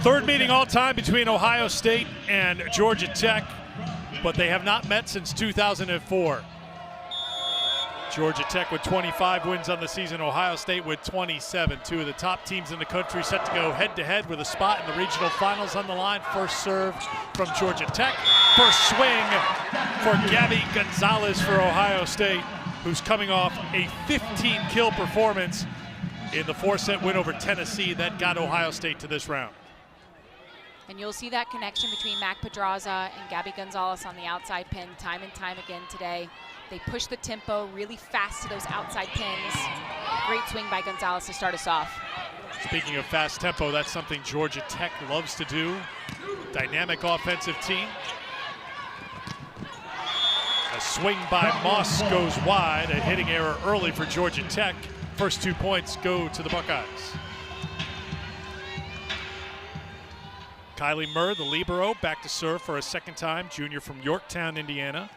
Third meeting all time between Ohio State and Georgia Tech, but they have not met since 2004. Georgia Tech with 25 wins on the season, Ohio State with 27. Two of the top teams in the country set to go head-to-head with a spot in the regional finals on the line. First serve from Georgia Tech. First swing for Gabby Gonzalez for Ohio State, who's coming off a 15-kill performance in the 4-set win over Tennessee that got Ohio State to this round. And you'll see that connection between Mac Pedraza and Gabby Gonzalez on the outside pin time and time again today. They push the tempo really fast to those outside pins. Great swing by Gonzalez to start us off. Speaking of fast tempo, that's something Georgia Tech loves to do. Dynamic offensive team. A swing by Moss goes wide, a hitting error early for Georgia Tech. First 2 points go to the Buckeyes. Kylie Murr, the libero, back to serve for a second time, junior from Yorktown, Indiana.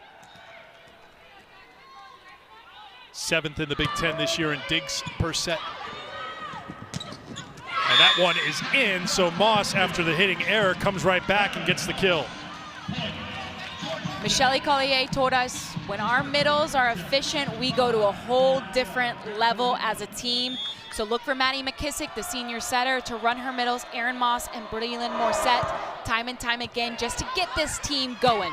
7th in the Big Ten this year in digs per set. And that one is in, so Moss, after the hitting error, comes right back and gets the kill. Michelle Collier told us, when our middles are efficient, we go to a whole different level as a team. So look for Maddie McKissick, the senior setter, to run her middles, Erin Moss and Breland Morset, time and time again, just to get this team going.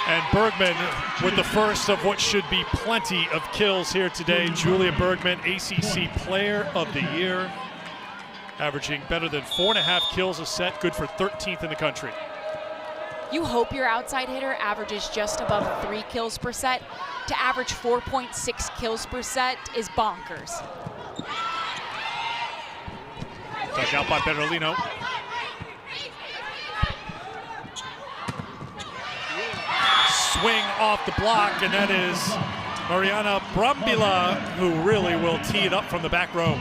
And Bergman with the first of what should be plenty of kills here today. Julia Bergman, ACC Player of the Year, averaging better than 4.5 kills a set, good for 13th in the country. You hope your outside hitter averages just above 3 kills per set. To average 4.6 kills per set is bonkers. Dug out by Bertolino. Swing off the block, and that is Mariana Brambilla, who really will tee it up from the back row.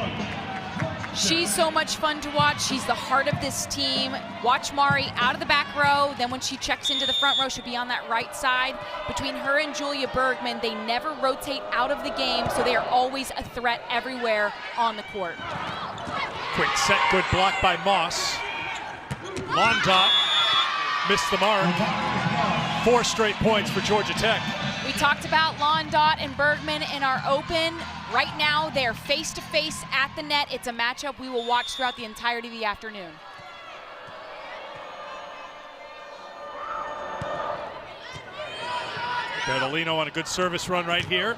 She's so much fun to watch. She's the heart of this team. Watch Mari out of the back row. Then when she checks into the front row, she'll be on that right side. Between her and Julia Bergman, they never rotate out of the game, so they are always a threat everywhere on the court. Quick set, good block by Moss. Londot missed the mark. 4 straight points for Georgia Tech. We talked about Londot and Bergman in our open. Right now, they're face-to-face at the net. It's a matchup we will watch throughout the entirety of the afternoon. Bertolino on a good service run right here.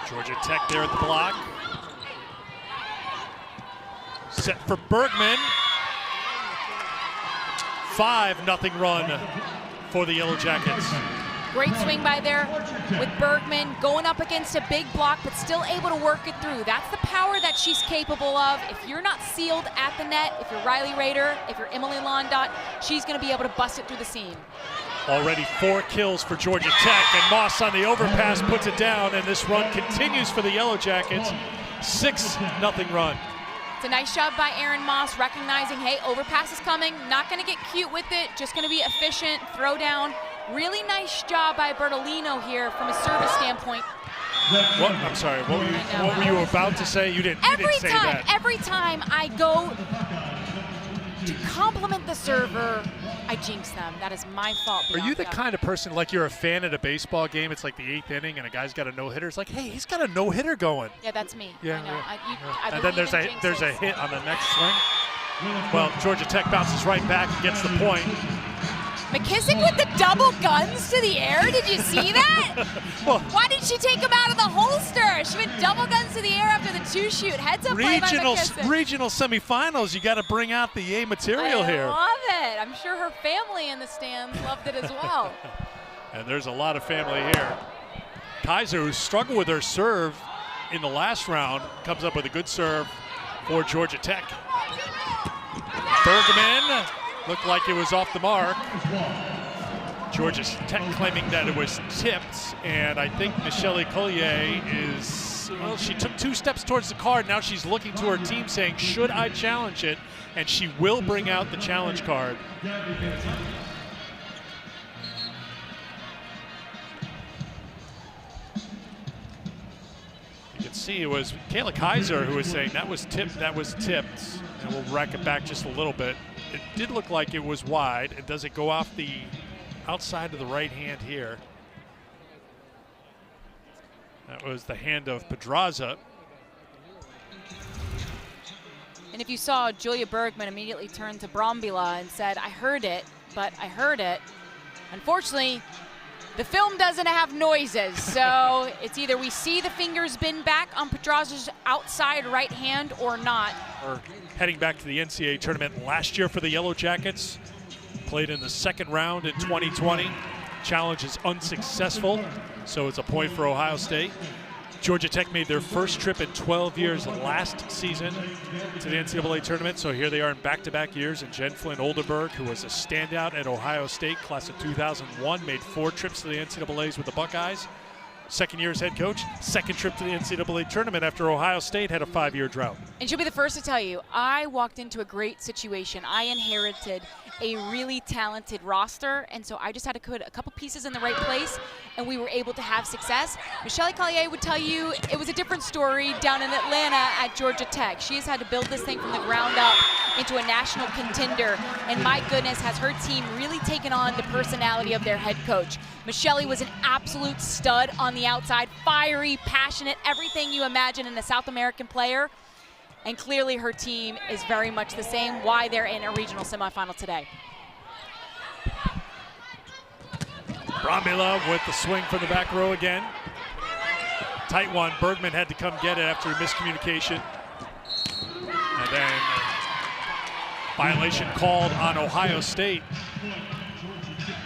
Georgia Tech there at the block. Set for Bergman. 5-0 run for the Yellow Jackets. Great swing by there with Bergman, going up against a big block, but still able to work it through. That's the power that she's capable of. If you're not sealed at the net, if you're Riley Rader, if you're Emily Londot, she's going to be able to bust it through the seam. Already 4 kills for Georgia Tech, and Moss on the overpass puts it down, and this run continues for the Yellow Jackets. 6-0 run. It's a nice job by Erin Moss, recognizing, hey, overpass is coming, not going to get cute with it, just going to be efficient, throw down. Really nice job by Bertolino here from a service standpoint. What? I'm sorry, what were you about to say? You didn't say that. Every time I go to compliment the server, I jinx them. That is my fault. Are you the kind of person, like you're a fan at a baseball game, it's like the 8th inning and a guy's got a no-hitter, it's like, hey, he's got a no-hitter going. Yeah, that's me. Yeah, I know. yeah. And then there's a hit on the next swing. Well, Georgia Tech bounces right back and gets the point. McKissick with the double guns to the air. Did you see that? Well, why did she take them out of the holster? She went double guns to the air after the 2-shoot. Heads up play by McKissick. Regional semifinals, you got to bring out the A material here. I love it. I'm sure her family in the stands loved it as well. And there's a lot of family here. Kaiser, who struggled with her serve in the last round, comes up with a good serve for Georgia Tech. Bergman looked like it was off the mark. Georgia Tech claiming that it was tipped, and I think Michelle Collier is, well, she took 2 steps towards the card. Now she's looking to her team saying, should I challenge it? And she will bring out the challenge card. see, it was Kayla Kaiser who was saying that was tipped, and we'll rack it back just a little bit. It did look like it was wide. And does it go off the outside of the right hand here? That was the hand of Pedraza. And if you saw, Julia Bergman immediately turned to Brambilla and said, I heard it, but I heard it. Unfortunately, the film doesn't have noises, so it's either we see the fingers bend back on Pedraza's outside right hand or not. We're heading back to the NCAA tournament last year for the Yellow Jackets. Played in the second round in 2020. Challenge is unsuccessful, so it's a point for Ohio State. Georgia Tech made their first trip in 12 years last season to the NCAA tournament, so here they are in back-to-back years. And Jen Flynn Oldenburg, who was a standout at Ohio State, class of 2001, made 4 trips to the NCAAs with the Buckeyes. Second year as head coach, second trip to the NCAA tournament after Ohio State had a 5-year drought. And she'll be the first to tell you, I walked into a great situation. I inherited a really talented roster, and so I just had to put a couple pieces in the right place, and we were able to have success. Michelle Collier would tell you it was a different story down in Atlanta at Georgia Tech. She has had to build this thing from the ground up into a national contender, and my goodness, has her team really taken on the personality of their head coach. Michelle was an absolute stud on the outside, fiery, passionate, everything you imagine in a South American player. And clearly her team is very much the same, why they're in a regional semifinal today. Brambilla with the swing from the back row again. Tight one, Bergman had to come get it after a miscommunication. And then violation called on Ohio State.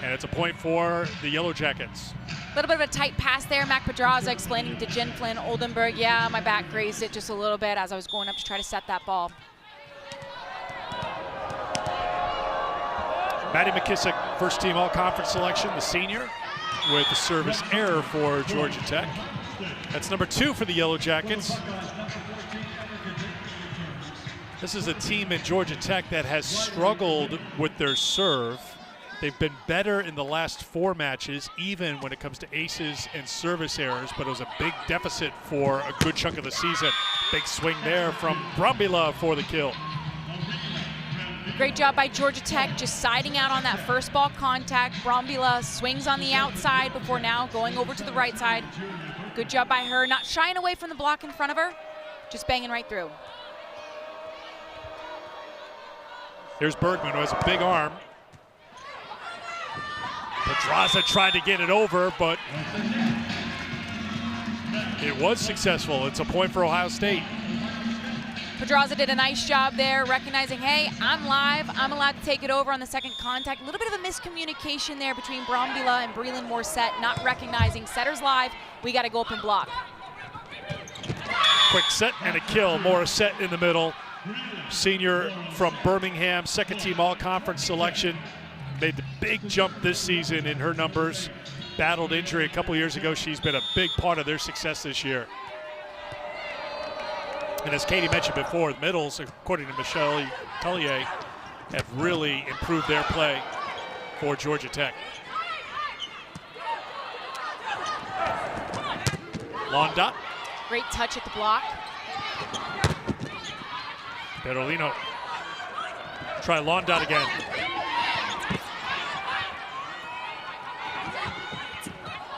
And it's a point for the Yellow Jackets. A little bit of a tight pass there. Mac Pedraza explaining to Jen Flynn Oldenburg, yeah, my back grazed it just a little bit as I was going up to try to set that ball. Maddie McKissick, first team all-conference selection, the senior, with the service error for Georgia Tech. That's number 2 for the Yellow Jackets. This is a team in Georgia Tech that has struggled with their serve. They've been better in the last 4 matches, even when it comes to aces and service errors, but it was a big deficit for a good chunk of the season. Big swing there from Brambilla for the kill. Great job by Georgia Tech, just siding out on that first ball contact. Brambilla swings on the outside before now going over to the right side. Good job by her, not shying away from the block in front of her, just banging right through. Here's Bergman, who has a big arm. Pedraza tried to get it over, but it was successful. It's a point for Ohio State. Pedraza did a nice job there, recognizing, hey, I'm live. I'm allowed to take it over on the second contact. A little bit of a miscommunication there between Brambilla and Breland Morissette, not recognizing setter's live. We got to go up and block. Quick set and a kill. Morissette in the middle. Senior from Birmingham, second team all-conference selection. Made the big jump this season in her numbers. Battled injury a couple years ago. She's been a big part of their success this year. And as Katie mentioned before, the middles, according to Michelle Collier, have really improved their play for Georgia Tech. Londa. Great touch at the block. Berolino. Try Londa again.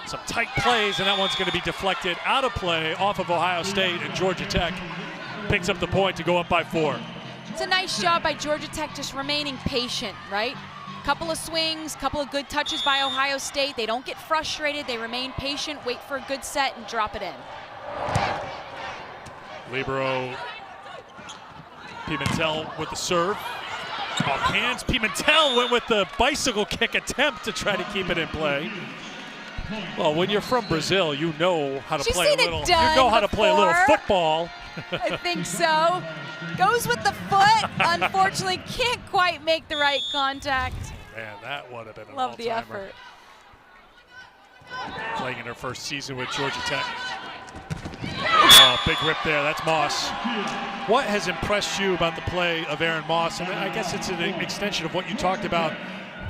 Some tight plays, and that one's going to be deflected out of play off of Ohio State, and Georgia Tech picks up the point to go up by 4. It's a nice job by Georgia Tech just remaining patient, right? Couple of swings, couple of good touches by Ohio State. They don't get frustrated. They remain patient, wait for a good set, and drop it in. Libero Pimentel with the serve. Off hands, Pimentel went with the bicycle kick attempt to try to keep it in play. Well, when you're from Brazil, you know how to play a little. You know how to play a little football. I think so. Goes with the foot. Unfortunately, can't quite make the right contact. Man, that would have been an all-timer. Love the effort. Playing in her first season with Georgia Tech. Oh, big rip there. That's Moss. What has impressed you about the play of Aaron Moss? And I guess it's an extension of what you talked about,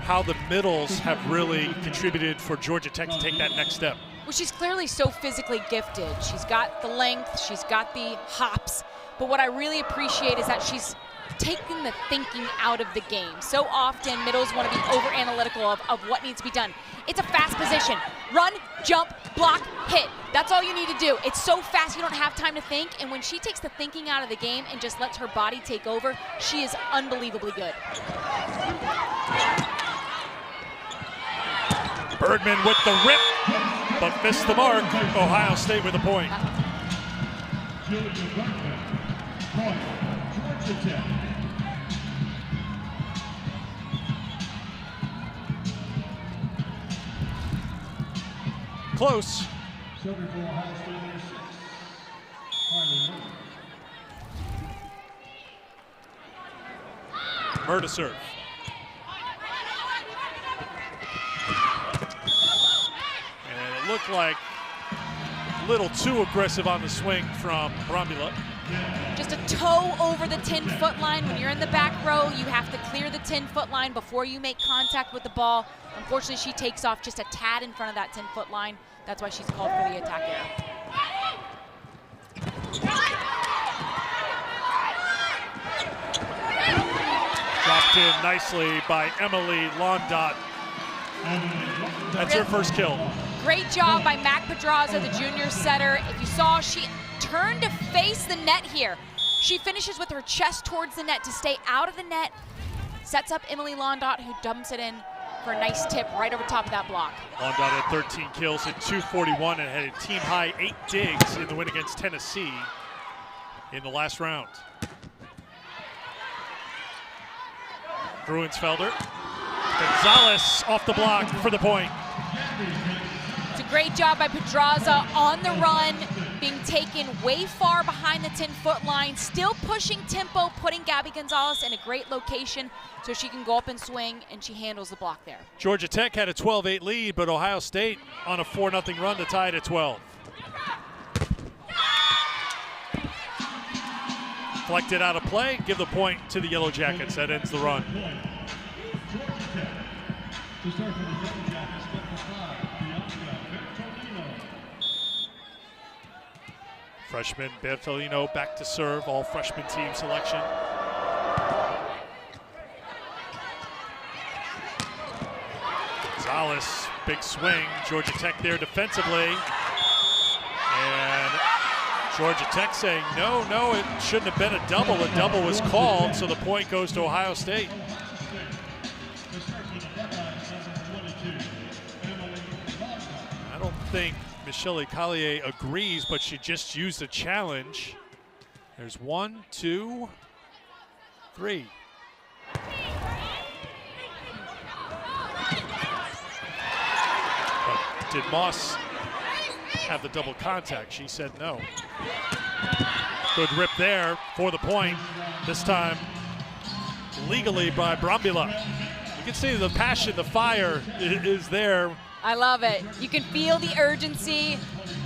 how the middles have really contributed for Georgia Tech to take that next step. Well, she's clearly so physically gifted. She's got the length, she's got the hops, but what I really appreciate is that she's taking the thinking out of the game. So often, middles want to be over-analytical of what needs to be done. It's a fast position. Run, jump, block, hit. That's all you need to do. It's so fast, you don't have time to think, and when she takes the thinking out of the game and just lets her body take over, she is unbelievably good. Bergman with the rip, but missed the mark. Ohio State with a point. Close. Murr to serve. And it looked like a little too aggressive on the swing from Brambilla. Just a toe over the 10-foot line. When you're in the back row, you have to clear the 10-foot line before you make contact with the ball. Unfortunately, she takes off just a tad in front of that 10-foot line. That's why she's called for the attack error. Dropped in nicely by Emily Londot. That's her first kill. Great job by Mac Pedraza, the junior setter. If you saw, she turned to face the net here. She finishes with her chest towards the net to stay out of the net. Sets up Emily Londot, who dumps it in for a nice tip right over top of that block. Londot had 13 kills at 241 and had a team-high 8 digs in the win against Tennessee in the last round. Gruensfelder. Gonzalez off the block for the point. It's a great job by Pedraza on the run, being taken way far behind the 10-foot line, still pushing tempo, putting Gabby Gonzalez in a great location so she can go up and swing, and she handles the block there. Georgia Tech had a 12-8 lead, but Ohio State on a 4-0 run to tie it at 12. Deflected out of play, give the point to the Yellow Jackets. That ends the run. Freshman Bertolino back to serve, all freshman team selection. Gonzalez, big swing. Georgia Tech there defensively. And Georgia Tech saying, no, it shouldn't have been a double. A double was called, so the point goes to Ohio State. I don't think Michelle Collier agrees, but she just used a challenge. There's 1, 2, 3. But did Moss have the double contact? She said no. Good rip there for the point. This time legally by Brambilla. You can see the passion, the fire is there. I love it. You can feel the urgency.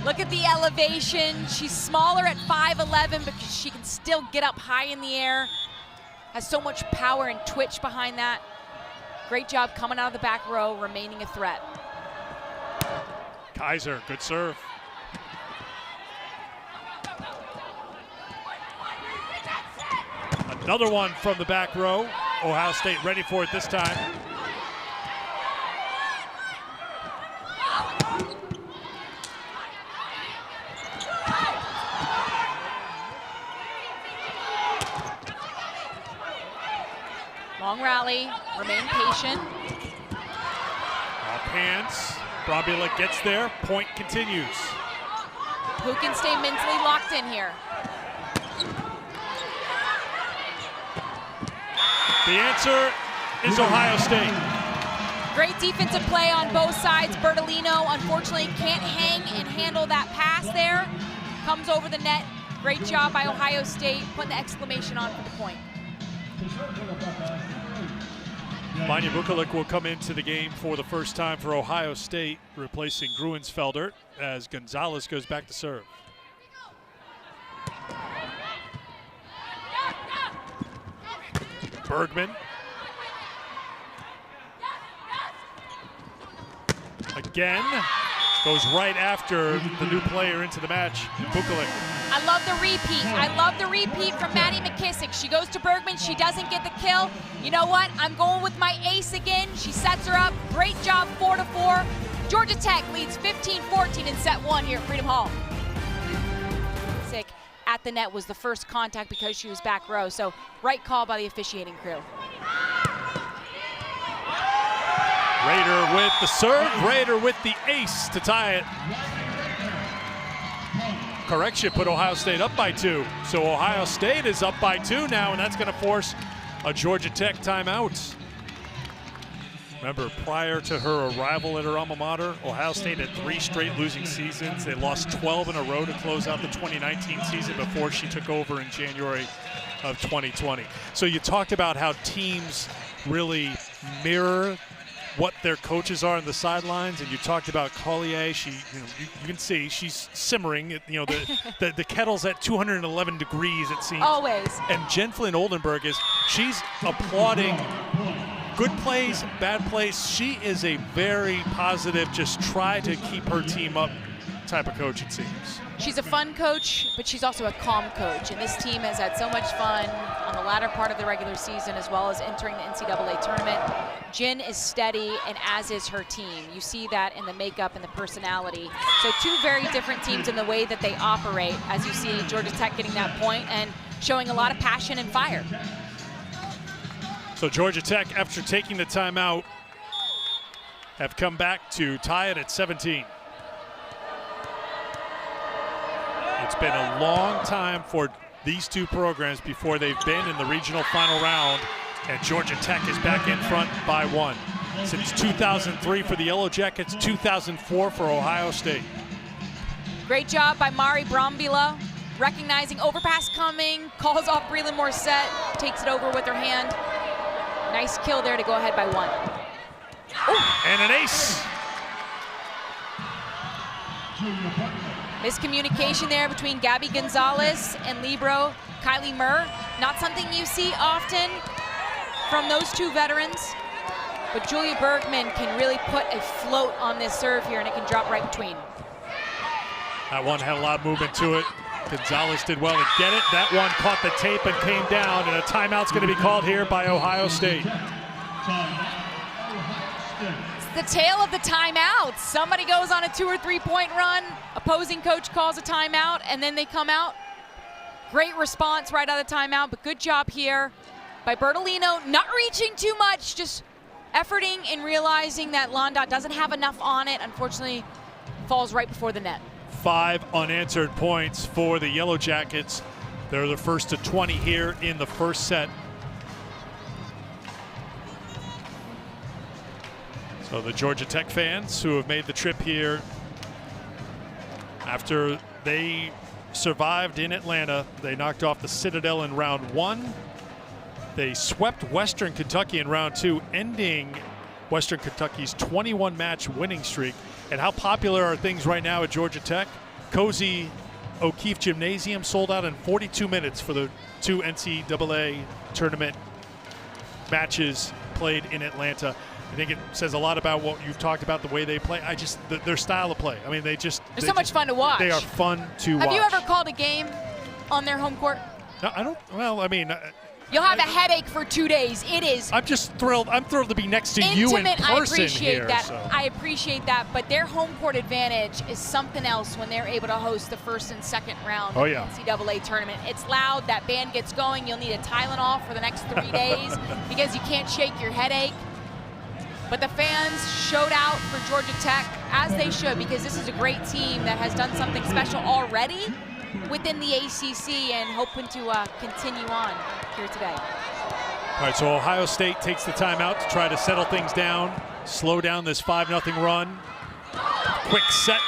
Look at the elevation. She's smaller at 5'11", but she can still get up high in the air. Has so much power and twitch behind that. Great job coming out of the back row, remaining a threat. Kaiser, good serve. Another one from the back row. Ohio State ready for it this time. Long rally, remain patient. Off hands, Brambilla gets there, point continues. Who can stay mentally locked in here? The answer is Ohio State. Great defensive play on both sides. Bertolino, unfortunately, can't hang and handle that pass there. Comes over the net. Great job by Ohio State, putting the exclamation on for the point. Manya Vukovic will come into the game for the first time for Ohio State, replacing Gruensfelder as Gonzalez goes back to serve. Bergman. Again, Goes right after the new player into the match, Bukalik. I love the repeat. I love the repeat from Maddie McKissick. She goes to Bergman. She doesn't get the kill. You know what? I'm going with my ace again. She sets her up. Great job, 4-4. Georgia Tech leads 15-14 in set 1 here at Freedom Hall. At the net was the first contact because she was back row. So right call by the officiating crew. Rader with the serve. Rader with the ace to tie it. Correction put Ohio State up by 2. So Ohio State is up by 2 now, and that's going to force a Georgia Tech timeout. Remember, prior to her arrival at her alma mater, Ohio State had 3 straight losing seasons. They lost 12 in a row to close out the 2019 season before she took over in January of 2020. So you talked about how teams really mirror what their coaches are on the sidelines, and you talked about Collier. You can see she's simmering. The kettle's at 211 degrees, it seems. Always. And Jen Flynn Oldenburg she's applauding good plays, bad plays. She is a very positive, just try to keep her team up type of coach, it seems. She's a fun coach, but she's also a calm coach. And this team has had so much fun on the latter part of the regular season as well as entering the NCAA tournament. Jen is steady, and as is her team. You see that in the makeup and the personality. So 2 very different teams in the way that they operate, as you see Georgia Tech getting that point and showing a lot of passion and fire. So Georgia Tech, after taking the timeout, have come back to tie it at 17. It's been a long time for these 2 programs before they've been in the regional final round, and Georgia Tech is back in front by 1. Since 2003 for the Yellow Jackets, 2004 for Ohio State. Great job by Mariana Brambilla, recognizing overpass coming, calls off Breland Morissette, takes it over with her hand. Nice kill there to go ahead by 1. Ooh. And an ace. Miscommunication there between Gabby Gonzalez and libero Kylie Murr. Not something you see often from those 2 veterans, but Julia Bergman can really put a float on this serve here, and it can drop right between. That one had a lot of movement to it. Gonzalez did well to get it. That one caught the tape and came down, and a timeout's going to be called here by Ohio State. It's the tale of the timeouts. Somebody goes on a 2 or 3 point run, opposing coach calls a timeout, and then they come out. Great response right out of the timeout, but good job here by Bertolino, not reaching too much, just efforting and realizing that Londot doesn't have enough on it. Unfortunately, falls right before the net. 5 unanswered points for the Yellow Jackets. They're the first to 20 here in the first set. So the Georgia Tech fans who have made the trip here after they survived in Atlanta, they knocked off the Citadel in round 1. They swept Western Kentucky in round 2, ending Western Kentucky's 21-match winning streak. And how popular are things right now at Georgia Tech? Cozy O'Keefe Gymnasium sold out in 42 minutes for the 2 NCAA tournament matches played in Atlanta. I think it says a lot about what you've talked about, the way they play. Their style of play. I mean, they're so much fun to watch. They are fun to watch. Have you ever called a game on their home court? No, I don't. Well, I mean, you'll have a headache for 2 days. It is. I'm just thrilled. I'm thrilled to be next to you in person. I appreciate here, that. So. I appreciate that. But their home court advantage is something else when they're able to host the first and second round of the NCAA tournament. It's loud. That band gets going. You'll need a Tylenol for the next 3 days because you can't shake your headache. But the fans showed out for Georgia Tech, as they should, because this is a great team that has done something special already within the ACC and hoping to continue on here today. All right, so Ohio State takes the timeout to try to settle things down, slow down this 5-0 run. Quick set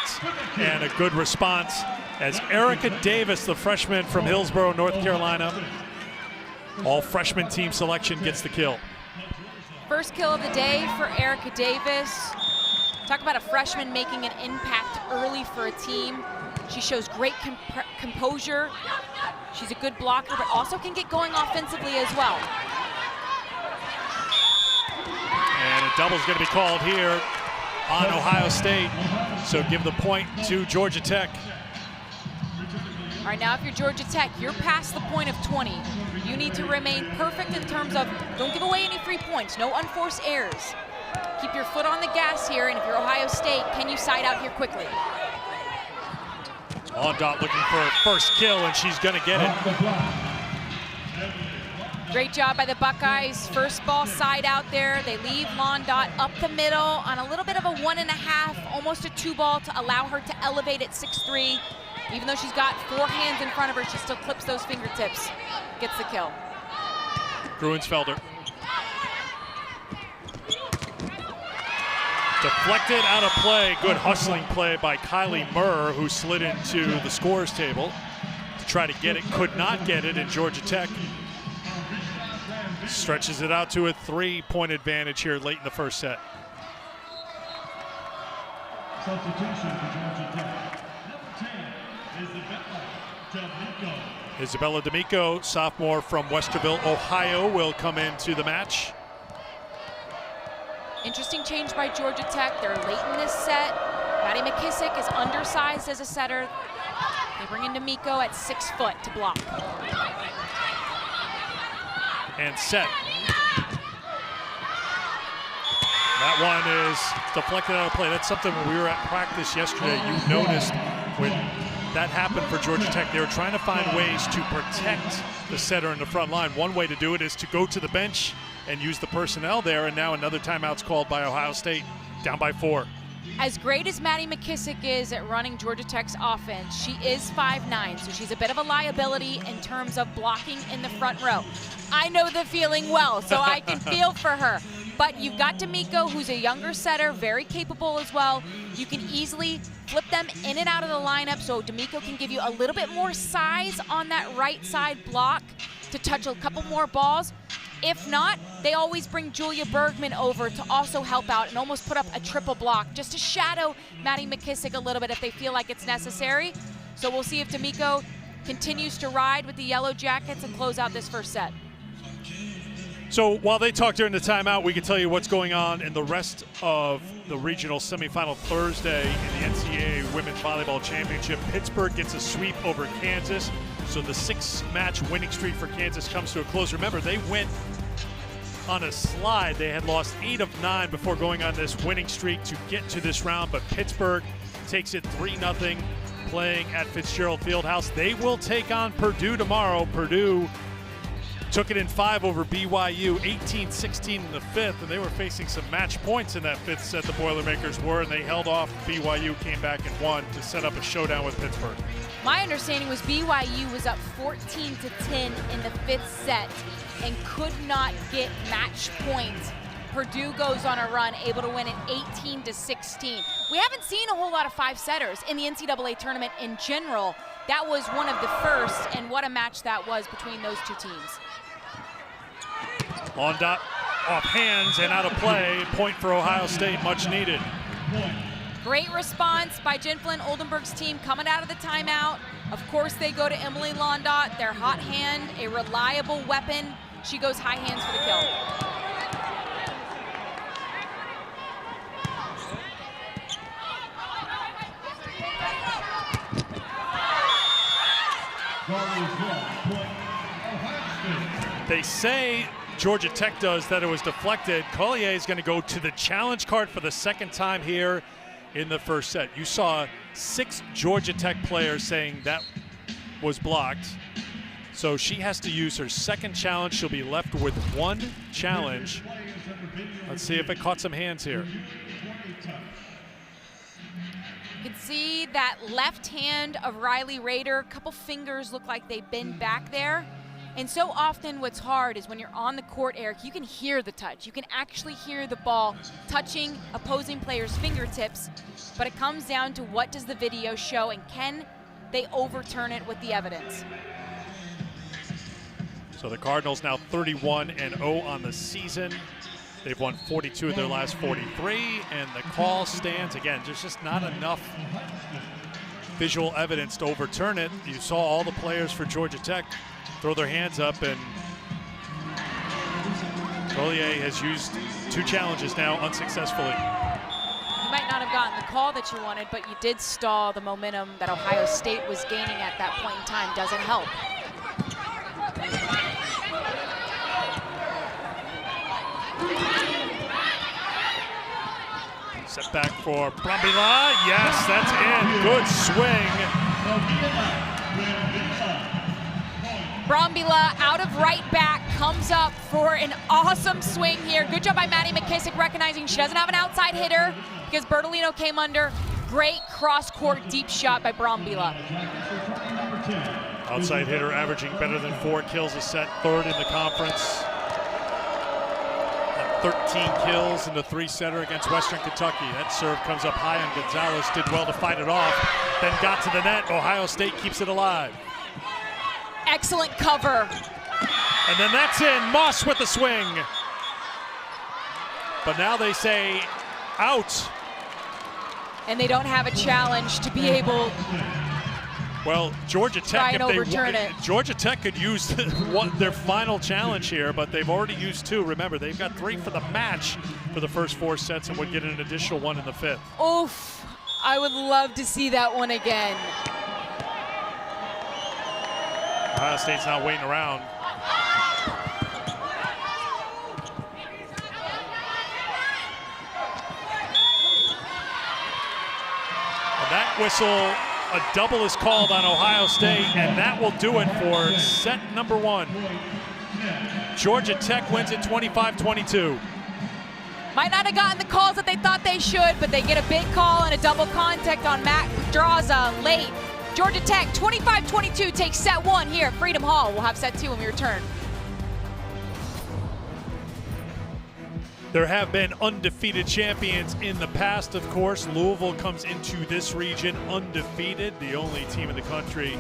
and a good response as Erica Davis, the freshman from Hillsborough, North Carolina, all freshman team selection, gets the kill. First kill of the day for Erica Davis. Talk about a freshman making an impact early for a team. She shows great composure. She's a good blocker, but also can get going offensively as well. And a double's going to be called here. on Ohio State. So give the point to Georgia Tech. All right, now if you're Georgia Tech, you're past the point of 20. You need to remain perfect in terms of don't give away any free points, no unforced errors. Keep your foot on the gas here, and if you're Ohio State, can you side out here quickly? Ondot looking for her first kill, and she's gonna get it. Great job by the Buckeyes. First ball side out there. They leave Londot up the middle on a little bit of a 1.5, almost a 2 ball to allow her to elevate at 6'3". Even though she's got 4 hands in front of her, she still clips those fingertips, gets the kill. Gruensfelder. Deflected out of play. Good hustling play by Kylie Murr, who slid into the scores table to try to get it. Could not get it, and Georgia Tech stretches it out to a 3-point advantage here late in the first set. Substitution for Georgia Tech. Isabella D'Amico, sophomore from Westerville, Ohio, will come into the match. Interesting change by Georgia Tech. They're late in this set. Maddie McKissick is undersized as a setter. They bring in D'Amico at 6 foot to block. And set. That one is deflected out of play. That's something when we were at practice yesterday, you noticed when that happened for Georgia Tech. They were trying to find ways to protect the setter in the front line. One way to do it is to go to the bench and use the personnel there, and now another timeout's called by Ohio State, down by 4. As great as Maddie McKissick is at running Georgia Tech's offense, she is 5'9", so she's a bit of a liability in terms of blocking in the front row. I know the feeling well, so I can feel for her. But you've got D'Amico, who's a younger setter, very capable as well. You can easily flip them in and out of the lineup, so D'Amico can give you a little bit more size on that right side block to touch a couple more balls. If not, they always bring Julia Bergman over to also help out and almost put up a triple block just to shadow Maddie McKissick a little bit if they feel like it's necessary. So we'll see if D'Amico continues to ride with the Yellow Jackets and close out this first set. So while they talk during the timeout, we can tell you what's going on in the rest of the regional semifinal Thursday in the NCAA Women's Volleyball Championship. Pittsburgh gets a sweep over Kansas. So the 6-match winning streak for Kansas comes to a close. Remember, they went on a slide. They had lost 8 of 9 before going on this winning streak to get to this round, but Pittsburgh takes it 3-0 playing at Fitzgerald Fieldhouse. They will take on Purdue tomorrow. Purdue took it in 5 over BYU, 18-16 in the 5th, and they were facing some match points in that 5th set, the Boilermakers were, and they held off. BYU came back and won to set up a showdown with Pittsburgh. My understanding was BYU was up 14-10 in the 5th set and could not get match points. Purdue goes on a run, able to win it 18-16. We haven't seen a whole lot of 5-setters in the NCAA tournament in general. That was one of the first, and what a match that was between those two teams. Ondot off hands and out of play. Point for Ohio State, much needed. Great response by Jen Flynn Oldenburg's team coming out of the timeout. Of course, they go to Emily Londot, their hot hand, a reliable weapon. She goes high hands for the kill. They say Georgia Tech does that it was deflected. Collier is going to go to the challenge card for the second time here in the first set. You saw 6 Georgia Tech players saying that was blocked. So she has to use her second challenge. She'll be left with 1 challenge. Let's see if it caught some hands here. You can see that left hand of Riley Rader, a couple fingers look like they bend back there. And so often what's hard is when you're on the court, Eric, you can hear the touch. You can actually hear the ball touching opposing players' fingertips, but it comes down to what does the video show and can they overturn it with the evidence. So the Cardinals now 31-0 on the season. They've won 42 of their last 43, and the call stands. Again, there's just not enough visual evidence to overturn it. You saw all the players for Georgia Tech throw their hands up, and Collier has used 2 challenges now unsuccessfully. You might call that you wanted, but you did stall the momentum that Ohio State was gaining at that point in time. Doesn't help. Set back for Brambilla. Yes, that's in. Good swing. Brambilla out of right back, comes up for an awesome swing here. Good job by Maddie McKissick recognizing she doesn't have an outside hitter because Bertolino came under. Great cross-court deep shot by Brambilla. Outside hitter averaging better than 4 kills a set, 3rd in the conference. 13 kills in the 3-setter against Western Kentucky. That serve comes up high on Gonzalez, did well to fight it off, then got to the net. Ohio State keeps it alive. Excellent cover. And then that's in. Moss with the swing. But now they say out. And they don't have a challenge to be able Well, Georgia to try Tech, and overturn it. Georgia Tech could use their final challenge here, but they've already used 2. Remember, they've got 3 for the match for the first 4 sets and would get an additional 1 in the 5th. Oof, I would love to see that one again. Ohio State's not waiting around. And that whistle, a double is called on Ohio State, and that will do it for set number 1. Georgia Tech wins it 25-22. Might not have gotten the calls that they thought they should, but they get a big call and a double contact on Matt Draza late. Georgia Tech 25-22 takes set 1 here at Freedom Hall. We'll have set 2 when we return. There have been undefeated champions in the past, of course. Louisville comes into this region undefeated, the only team in the country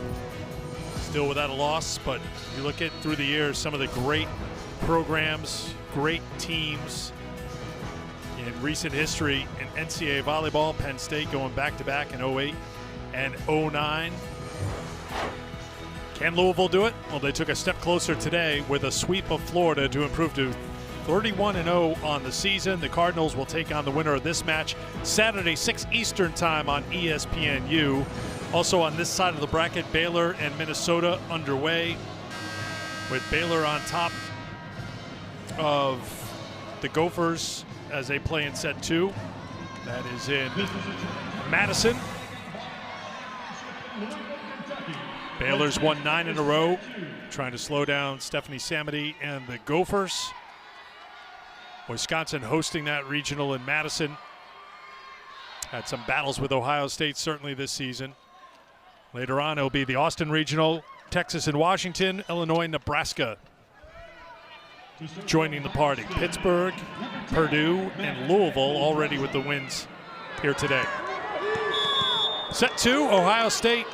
still without a loss. But you look at through the years, some of the great programs, great teams in recent history in NCAA volleyball. Penn State going back-to-back in 08 and 09. Can Louisville do it? Well, they took a step closer today with a sweep of Florida to improve to 31-0 on the season. The Cardinals will take on the winner of this match Saturday, 6 Eastern time on ESPNU. Also on this side of the bracket, Baylor and Minnesota underway, with Baylor on top of the Gophers as they play in set 2. That is in Madison. Baylor's won 9 in a row, trying to slow down Stephanie Samity and the Gophers. Wisconsin hosting that regional in Madison. Had some battles with Ohio State certainly this season. Later on, it'll be the Austin Regional, Texas and Washington, Illinois, Nebraska joining the party. Pittsburgh, Purdue, and Louisville already with the wins here today. Set 2, Ohio State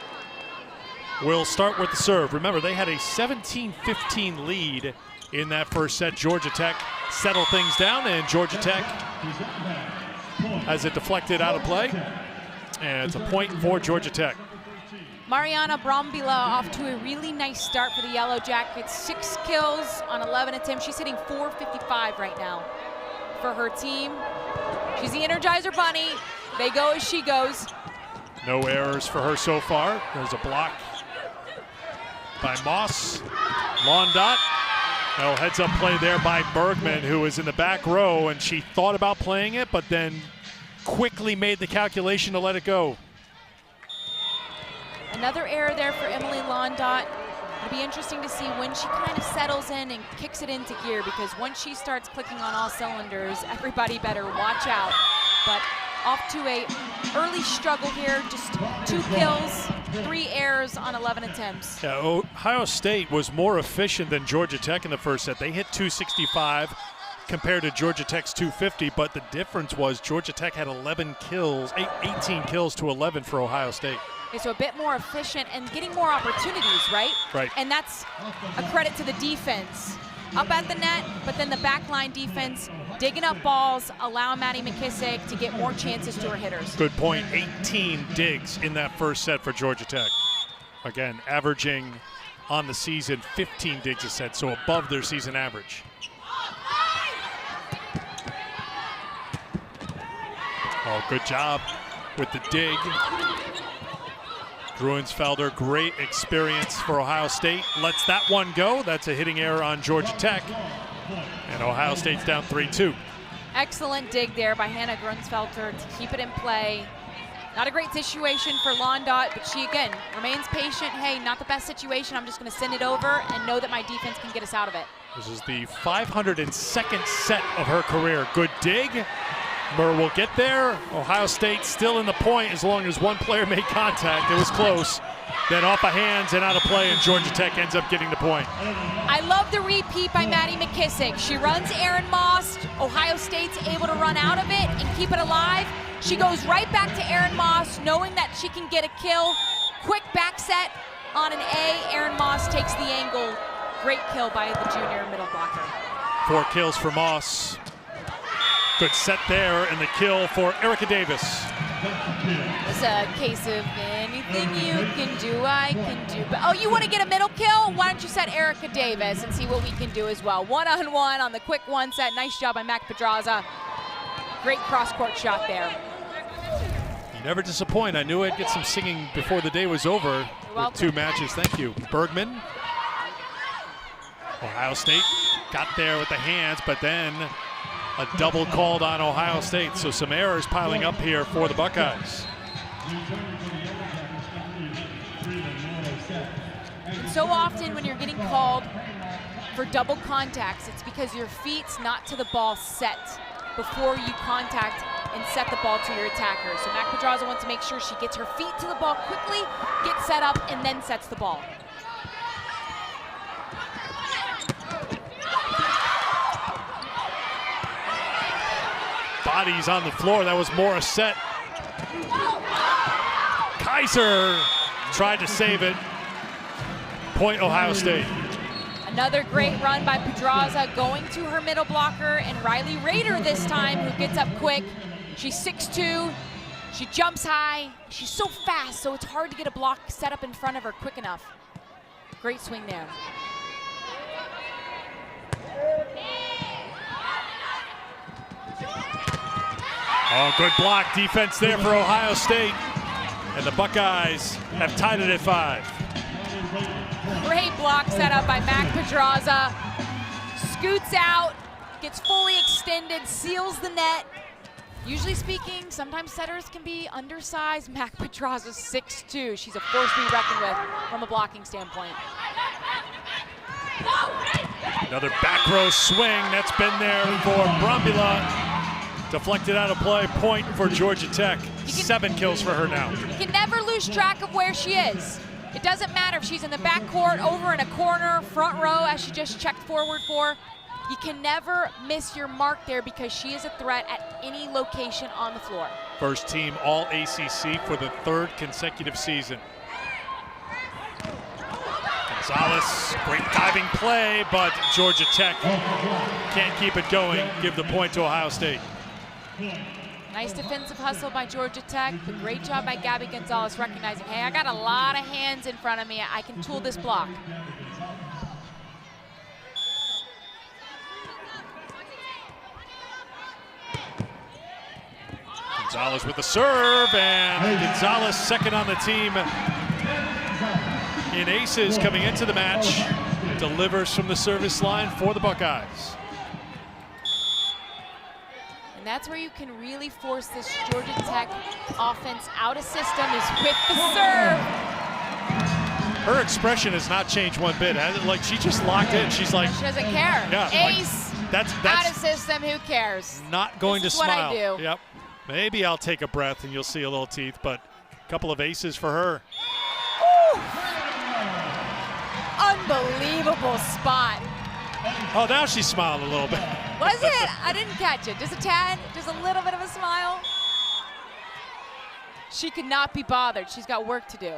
will start with the serve. Remember, they had a 17-15 lead in that first set. Georgia Tech settled things down, and Georgia Tech has it deflected out of play. And it's a point for Georgia Tech. Mariana Brambilla off to a really nice start for the Yellow Jackets. 6 kills on 11 attempts. She's hitting .455 right now for her team. She's the Energizer Bunny. They go as she goes. No errors for her so far. There's a block by Moss. Londot. No heads-up play there by Bergman, who is in the back row, and she thought about playing it, but then quickly made the calculation to let it go. Another error there for Emily Londot. It'll be interesting to see when she kind of settles in and kicks it into gear, because once she starts clicking on all cylinders, everybody better watch out. But off to a early struggle here, just 2 kills, 3 errors on 11 attempts. Yeah, Ohio State was more efficient than Georgia Tech in the first set. They hit .265 compared to Georgia Tech's .250, but the difference was Georgia Tech had 11 kills, 18 kills to 11 for Ohio State. Okay, so a bit more efficient and getting more opportunities, right? Right. And that's a credit to the defense. Up at the net, but then the backline defense digging up balls, allowing Maddie McKissick to get more chances to her hitters. Good point. 18 digs in that first set for Georgia Tech. Again, averaging on the season 15 digs a set, so above their season average. Oh, good job with the dig. Gruensfelder, great experience for Ohio State. Lets that one go. That's a hitting error on Georgia Tech. And Ohio State's down 3-2. Excellent dig there by Hannah Gruensfelder to keep it in play. Not a great situation for Londot, but she, again, remains patient. Hey, not the best situation. I'm just going to send it over and know that my defense can get us out of it. This is the 502nd set of her career. Good dig. Murr will get there. Ohio State still in the point as long as one player made contact. It was close. Then off of hands and out of play, and Georgia Tech ends up getting the point. I love the repeat by Maddie McKissick. She runs Erin Moss. Ohio State's able to run out of it and keep it alive. She goes right back to Erin Moss, knowing that she can get a kill. Quick back set on an A. Erin Moss takes the angle. Great kill by the junior middle blocker. 4 kills for Moss. Good set there, and the kill for Erica Davis. It's a case of anything you can do, I can do. But, oh, you want to get a middle kill? Why don't you set Erica Davis and see what we can do as well. One-on-one on the quick one set. Nice job by Mac Pedraza. Great cross-court shot there. You never disappoint. I knew I'd get some singing before the day was over with 2 matches. Thank you. Bergman. Ohio State got there with the hands, but then a double called on Ohio State. So some errors piling up here for the Buckeyes. And so often when you're getting called for double contacts, it's because your feet's not to the ball set before you contact and set the ball to your attacker. So Mac Pedraza wants to make sure she gets her feet to the ball quickly, gets set up, and then sets the ball. Bodies on the floor. That was Morissette. Kaiser tried to save it. Point Ohio State. Another great run by Pedraza going to her middle blocker, and Riley Rader this time, who gets up quick. She's 6'2", she jumps high, she's so fast, so it's hard to get a block set up in front of her quick enough. Great swing there. Oh, good block defense there for Ohio State. And the Buckeyes have tied it at 5. Great block set up by Mac Pedraza. Scoots out, gets fully extended, seals the net. Usually speaking, sometimes setters can be undersized. Mac Pedraza's 6'2". She's a force to be reckoned with from a blocking standpoint. Another back row swing that's been there for Brambilla. Deflected out of play, point for Georgia Tech. 7 kills for her now. You can never lose track of where she is. It doesn't matter if she's in the backcourt, over in a corner, front row, as she just checked forward for. You can never miss your mark there because she is a threat at any location on the floor. First team all ACC for the 3rd consecutive season. Gonzalez, great diving play, but Georgia Tech can't keep it going. Give the point to Ohio State. Nice defensive hustle by Georgia Tech, but great job by Gabby Gonzalez recognizing, hey, I got a lot of hands in front of me. I can tool this block. Gonzalez with the serve, and Gonzalez second on the team in aces coming into the match. Delivers from the service line for the Buckeyes. And that's where you can really force this Georgia Tech offense out of system, is with the serve. Her expression has not changed one bit. Like, she just locked in. She's like, she doesn't care. Yeah, Ace, like, that's out of system, who cares? Not going this to is smile. What I do. Yep. Maybe I'll take a breath and you'll see a little teeth, but a couple of aces for her. Ooh. Unbelievable spot. Oh, now she's smiling a little bit. Was it? I didn't catch it. Just a tad, just a little bit of a smile. She could not be bothered. She's got work to do.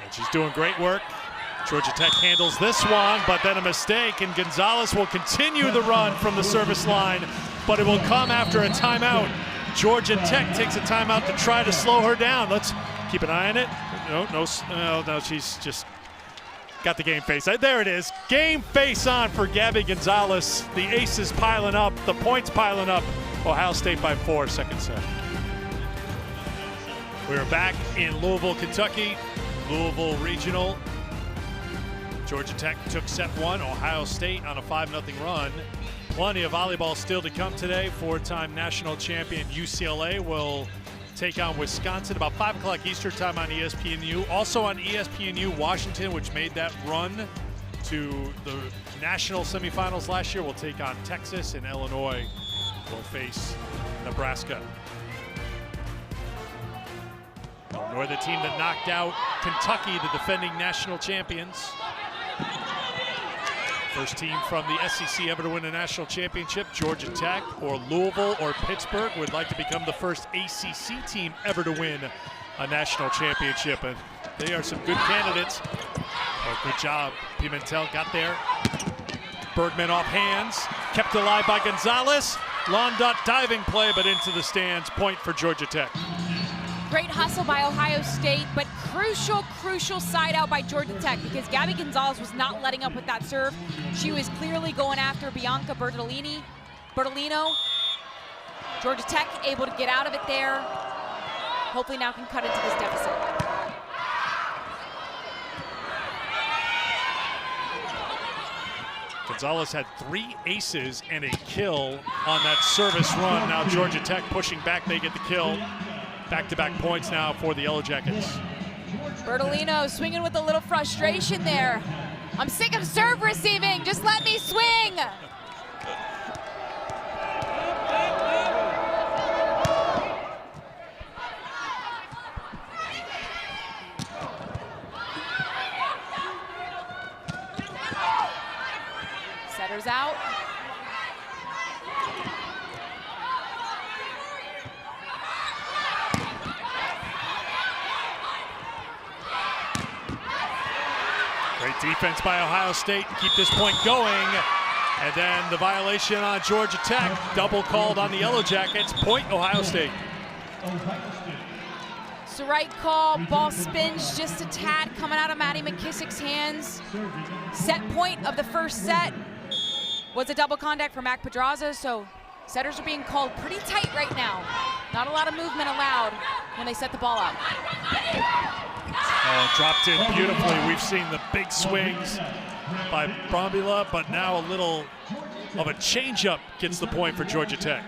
And she's doing great work. Georgia Tech handles this one, but then a mistake, and Gonzalez will continue the run from the service line, but it will come after a timeout. Georgia Tech takes a timeout to try to slow her down. Let's keep an eye on it. No, she's just got the game face. There it is. Game face on for Gabby Gonzalez. The aces piling up, the points piling up. Ohio State by 4, second set. We're back in Louisville, Kentucky, Louisville Regional. Georgia Tech took set one, Ohio State on a 5-0 run. Plenty of volleyball still to come today. Four-time national champion UCLA will take on Wisconsin about 5 o'clock Eastern time on ESPNU. Also on ESPNU, Washington, which made that run to the national semifinals last year, will take on Texas, and Illinois will face Nebraska. Illinois, the team that knocked out Kentucky, the defending national champions. First team from the SEC ever to win a national championship. Georgia Tech or Louisville or Pittsburgh would like to become the first ACC team ever to win a national championship. And they are some good candidates. Oh, good job. Pimentel got there. Bergman off hands. Kept alive by Gonzalez. Londot diving play, but into the stands. Point for Georgia Tech. Great hustle by Ohio State, but crucial side out by Georgia Tech, because Gabby Gonzalez was not letting up with that serve. She was clearly going after Bianca Bertolino. Georgia Tech able to get out of it there. Hopefully now can cut into this deficit. Gonzalez had 3 aces and a kill on that service run. Now Georgia Tech pushing back, they get the kill. Back-to-back points now for the Yellow Jackets. Bertolino swinging with a little frustration there. I'm sick of serve receiving, just let me swing. Setter's out. Great defense by Ohio State to keep this point going. And then the violation on Georgia Tech, double called on the Yellow Jackets. Point Ohio State. It's the right call. Ball spins just a tad coming out of Maddie McKissick's hands. Set point of the first set was a double contact for Mac Pedraza, so setters are being called pretty tight right now. Not a lot of movement allowed when they set the ball up. Oh, dropped in beautifully. We've seen the big swings by Brambilla, but now a little of a changeup gets the point for Georgia Tech.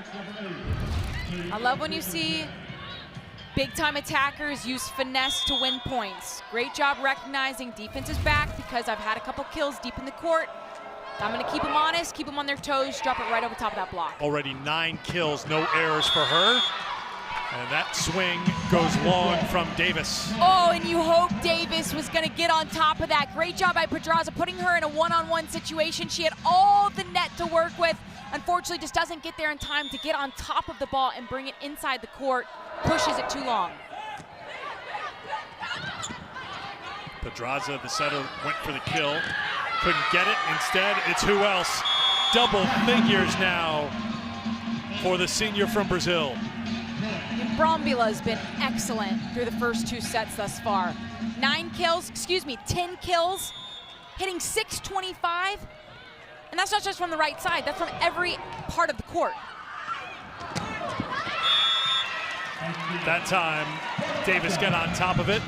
I love when you see big-time attackers use finesse to win points. Great job recognizing defense is back, because I've had a couple kills deep in the court. I'm going to keep them honest, keep them on their toes, drop it right over top of that block. Already 9 kills, no errors for her. And that swing goes long from Davis. Oh, and you hope Davis was going to get on top of that. Great job by Pedraza, putting her in a one-on-one situation. She had all the net to work with. Unfortunately, just doesn't get there in time to get on top of the ball and bring it inside the court. Pushes it too long. Pedraza, the setter, went for the kill. Couldn't get it. Instead, it's who else? Double figures now for the senior from Brazil. Brambilla has been excellent through the first 2 sets thus far. 10 kills, hitting 625. And that's not just from the right side, that's from every part of the court. That time, Davis got on top of it.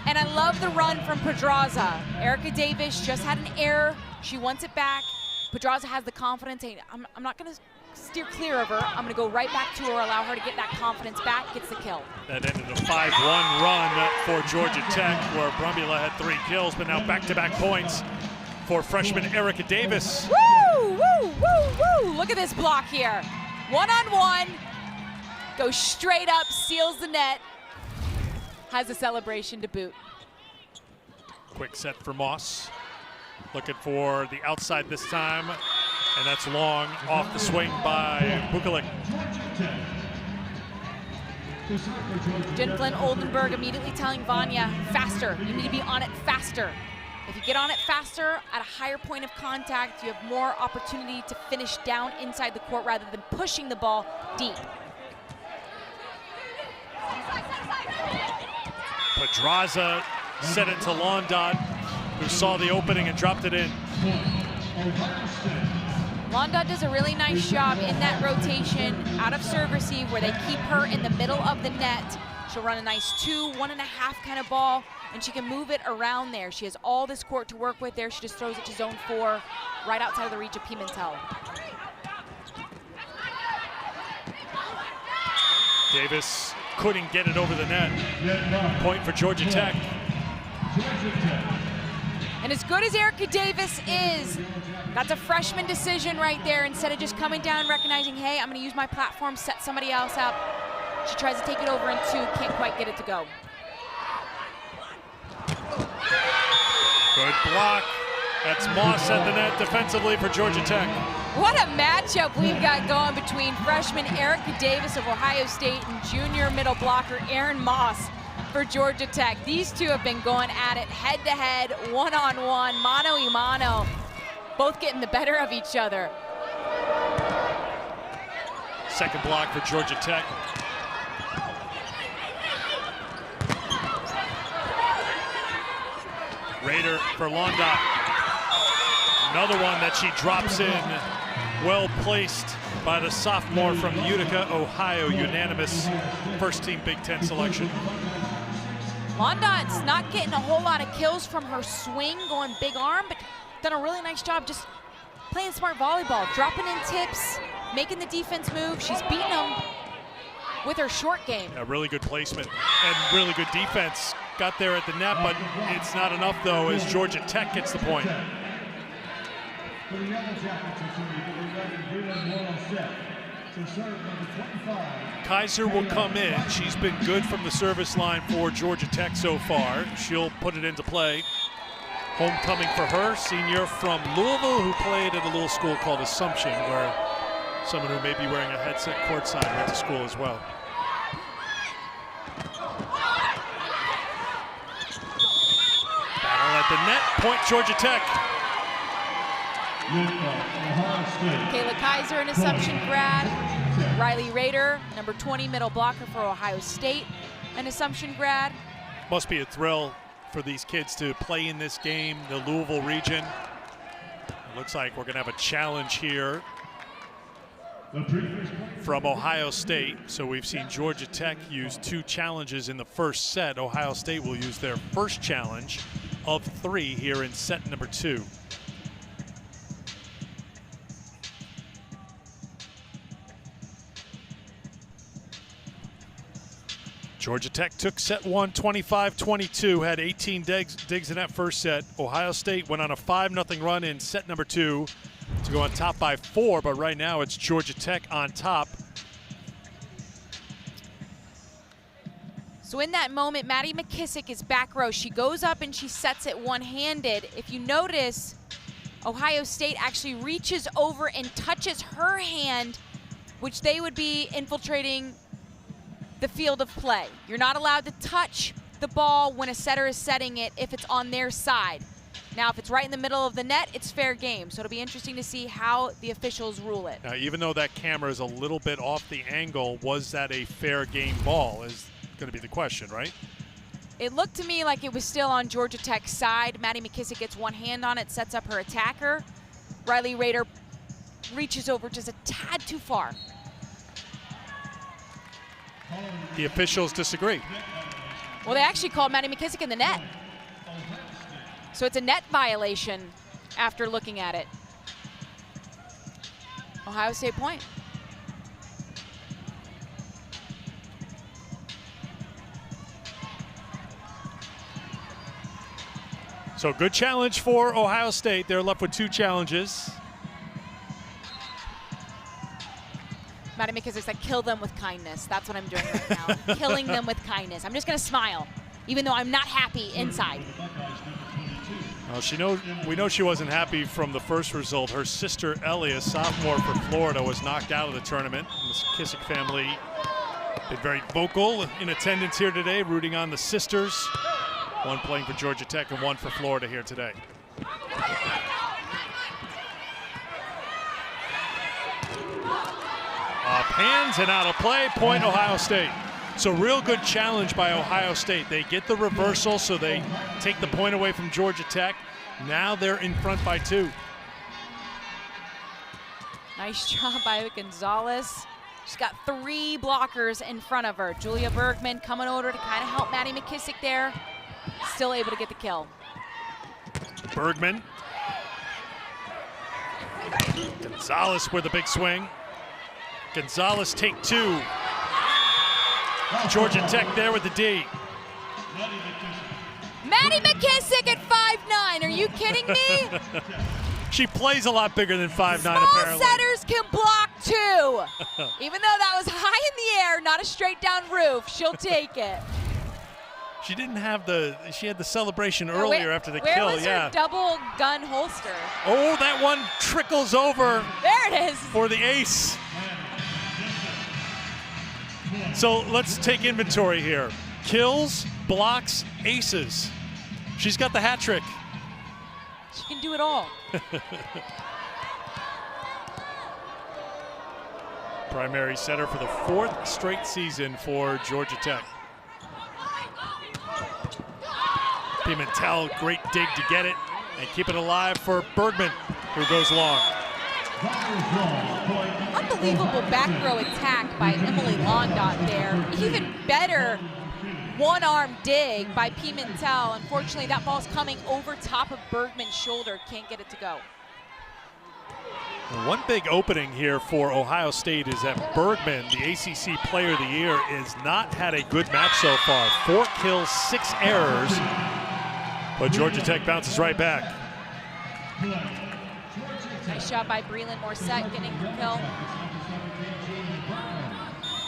And I love the run from Pedraza. Erica Davis just had an error. She wants it back. Pedraza has the confidence. Hey, I'm not going to steer clear of her. I'm going to go right back to her, allow her to get that confidence back, gets the kill. That ended a 5-1 run for Georgia Tech, where Brambilla had 3 kills, but now back-to-back points for freshman Erica Davis. Woo, woo, woo, woo. Look at this block here. One-on-one, goes straight up, seals the net, has a celebration to boot. Quick set for Moss. Looking for the outside this time, and that's long off the swing by Bukalik. Jen Flynn Oldenburg immediately telling Vanya, faster, you need to be on it faster. If you get on it faster at a higher point of contact, you have more opportunity to finish down inside the court rather than pushing the ball deep. Pedraza set it to Londot, who saw the opening and dropped it in. Londa does a really nice job in that rotation out of serve receive where they keep her in the middle of the net. She'll run a nice 2, 1.5 kind of ball, and she can move it around there. She has all this court to work with there. She just throws it to zone 4, right outside of the reach of Pimentel. Davis couldn't get it over the net. Point for Georgia Tech. And as good as Erica Davis is, that's a freshman decision right there. Instead of just coming down, recognizing, hey, I'm gonna use my platform, set somebody else up. She tries to take it over in 2, can't quite get it to go. Good block. That's Moss at the net defensively for Georgia Tech. What a matchup we've got going between freshman Erica Davis of Ohio State and junior middle blocker Aaron Moss for Georgia Tech. These two have been going at it head-to-head, one-on-one, mano-a-mano, both getting the better of each other. Second block for Georgia Tech. Rader for Londa. Another one that she drops in. Well placed by the sophomore from Utica, Ohio. Unanimous first-team Big Ten selection. Londa's not getting a whole lot of kills from her swing, going big arm, but done a really nice job just playing smart volleyball, dropping in tips, making the defense move. She's beating them with her short game. A really good placement and really good defense. Got there at the net, but it's not enough though as Georgia Tech gets the point. For the Yellow Jackets, so serve number 25. Kaiser will come in. She's been good from the service line for Georgia Tech so far. She'll put it into play. Homecoming for her, senior from Louisville, who played at a little school called Assumption, where someone who may be wearing a headset courtside went to school as well. Battle at the net, point Georgia Tech. Kayla Kaiser, an Assumption grad. Riley Rader, number 20, middle blocker for Ohio State, an Assumption grad. Must be a thrill for these kids to play in this game, the Louisville region. It looks like we're gonna have a challenge here from Ohio State. So we've seen Georgia Tech use 2 challenges in the first set. Ohio State will use their first challenge of 3 here in set number 2. Georgia Tech took set 1, 25-22, had 18 digs in that first set. Ohio State went on a 5-0 run in set number 2 to go on top by 4, but right now it's Georgia Tech on top. So in that moment, Maddie McKissick is back row. She goes up and she sets it one-handed. If you notice, Ohio State actually reaches over and touches her hand, which they would be infiltrating the field of play. You're not allowed to touch the ball when a setter is setting it if it's on their side. Now, if it's right in the middle of the net, it's fair game. So it'll be interesting to see how the officials rule it. Now, even though that camera is a little bit off the angle, was that a fair game ball is going to be the question, right? It looked to me like it was still on Georgia Tech's side. Maddie McKissick gets one hand on it, sets up her attacker. Riley Rader reaches over just a tad too far. The officials disagree. Well, they actually called Maddie McKissick in the net. So it's a net violation after looking at it. Ohio State point. So good challenge for Ohio State. They're left with 2 challenges. Maddie McKissick said, kill them with kindness. That's what I'm doing right now. Killing them with kindness. I'm just going to smile, even though I'm not happy inside. Well, we know she wasn't happy from the first result. Her sister, Ellie, sophomore for Florida, was knocked out of the tournament. The McKissick family been very vocal in attendance here today, rooting on the sisters. One playing for Georgia Tech and one for Florida here today. Off hands and out of play, point Ohio State. So real good challenge by Ohio State. They get the reversal, so they take the point away from Georgia Tech. Now they're in front by 2. Nice job by Gonzalez. She's got 3 blockers in front of her. Julia Bergman coming over to kind of help Maddie McKissick there. Still able to get the kill. Bergman. Gonzalez with a big swing. Gonzalez take 2. Georgia Tech there with the D. Maddie McKissick at 5'9". Are you kidding me? She plays a lot bigger than 5'9", Small apparently. setters can block too. Even though that was high in the air, not a straight down roof, she'll take it. She didn't have she had the celebration earlier after the kill, Where was her double gun holster? Oh, that one trickles over. There it is. For the ace. So let's take inventory here. Kills, blocks, aces. She's got the hat trick. She can do it all. Primary setter for the 4th straight season for Georgia Tech. Pimentel, great dig to get it and keep it alive for Bergman, who goes long. Unbelievable back row attack by Emily Londot there. Even better one-arm dig by Pimentel. Unfortunately, that ball's coming over top of Bergman's shoulder. Can't get it to go. One big opening here for Ohio State is that Bergman, the ACC Player of the Year, has not had a good match so far. 4 kills, 6 errors, but Georgia Tech bounces right back. Nice job by Breland Morissette getting the kill.